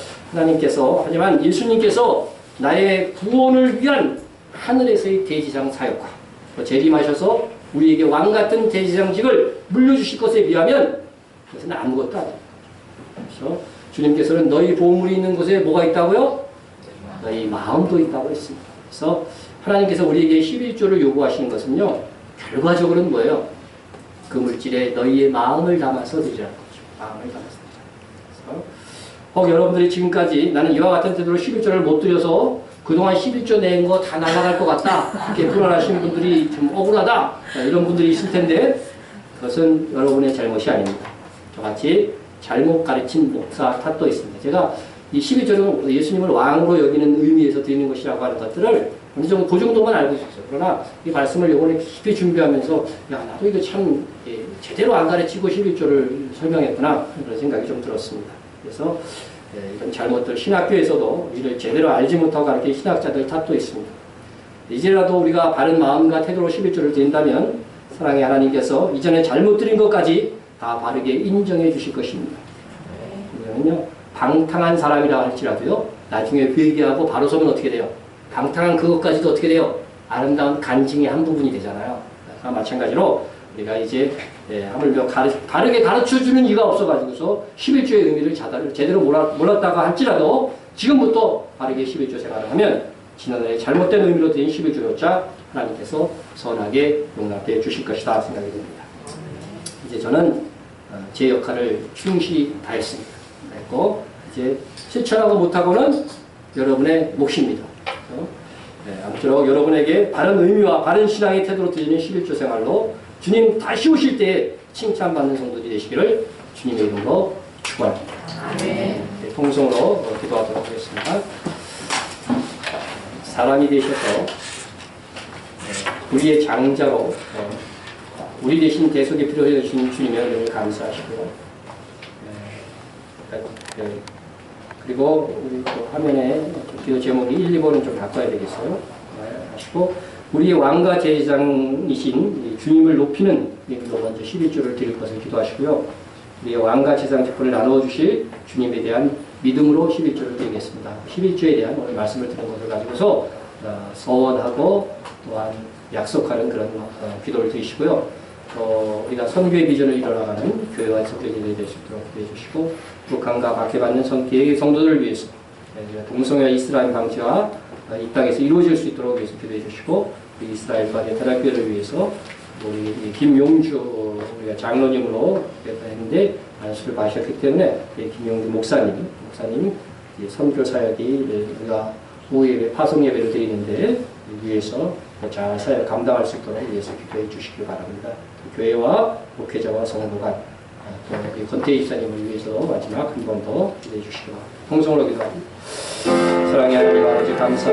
하지만 예수님께서 나의 구원을 위한 하늘에서의 대제사장 사역과 재림하셔서 우리에게 왕같은 대제사장직을 물려주실 것에 비하면 그것은 아무것도 아닙니다. 그래서 주님께서는 너희 보물이 있는 곳에 뭐가 있다고요? 너희 마음도 있다고 했습니다. 그래서 하나님께서 우리에게 11조를 요구하시는 것은요, 결과적으로는 뭐예요? 그 물질에 너희의 마음을 담아서 드리라는 거죠. 마음을 담아서 드리라. 그래서 여러분들이 지금까지 나는 이와 같은 태도로 11조를 못 드려서 그동안 11조 낸 거 다 날아갈 것 같다. 이렇게 불안하신 분들이 좀 억울하다. 이런 분들이 있을 텐데 그것은 여러분의 잘못이 아닙니다. 저같이 잘못 가르친 목사 탓도 있습니다. 제가 이 12조는 예수님을 왕으로 여기는 의미에서 드리는 것이라고 하는 것들을 어느 정도 그 정도만 알고 있었어요. 그러나 이 말씀을 이번에 깊이 준비하면서 나도 이거 참 제대로 안 가르치고 11조를 설명했구나 그런 생각이 좀 들었습니다. 그래서 이런 잘못들 신학교에서도 이를 제대로 알지 못하고 가르치는 신학자들 탓도 있습니다. 이제라도 우리가 바른 마음과 태도로 11조를 드린다면 사랑의 하나님께서 이전에 잘못 드린 것까지 다 바르게 인정해 주실 것입니다. 왜냐면요, 방탕한 사람이라 할지라도요, 나중에 회개하고 바로 서면 어떻게 돼요? 방탕한 그것까지도 어떻게 돼요? 아름다운 간증의 한 부분이 되잖아요. 마찬가지로 우리가 이제 하물며 바르게 가르쳐주는 이가 없어가지고서 11조의 의미를 제대로 몰랐다가 할지라도 지금부터 바르게 11조 생활을 하면 지난해 잘못된 의미로 드린 11조조차 하나님께서 선하게 용납해 주실 것이다 생각이 듭니다. 이제 저는 제 역할을 충실히 다했습니다. 했고, 이제 실천하고 못하고는 여러분의 몫입니다. 네, 아무쪼록 여러분에게 바른 의미와 바른 신앙의 태도로 드리는 11조 생활로 주님 다시 오실 때 칭찬받는 성도들이 되시기를 주님의 이름으로 축원합니다. 네, 통성으로 기도하도록 하겠습니다. 사람이 되셔서 우리의 장자로 우리 대신 대속에 필요하신 주님의 은혜를 감사하시고요. 그리고 우리 또 화면에 기도 제목이 1, 2번은 좀 바꿔야 되겠어요. 하시고 우리의 왕과 제사장이신 주님을 높이는 일로 먼저 11조를 드릴 것을 기도하시고요. 우리의 왕과 제사장 직분을 나누어 주실 주님에 대한 믿음으로 11조를 드리겠습니다. 11조에 대한 오늘 말씀을 드린 것을 가지고서 서원하고 또한 약속하는 그런 기도를 드리시고요. 우리가 선교의 비전을 이뤄나가는 교회와 성교제들이 될 수 있도록 기도해 주시고 북한과 박해받는 계획의 성도들을 위해서 동성애와 이스라엘 방지와 이 땅에서 이루어질 수 있도록 위해서 기도해 주시고 이스라엘과 대타락교회를 위해서 우리 김용주 우리가 장로님으로 했는데 안수를 받으셨기 때문에 김용주 목사님 선교 사역이 우리가 오후 파송 예배를 드리는데 위해서 잘 사역 감당할 수 있도록 위해서 기도해 주시기 바랍니다. 교회와 목회자와 성도가 또 우리 권태희 집사님을 위해서 마지막 한 번 더 기도해 주시기 바랍니다. 통성으로 기도합니다. 사랑의 하나님 아버지 감사.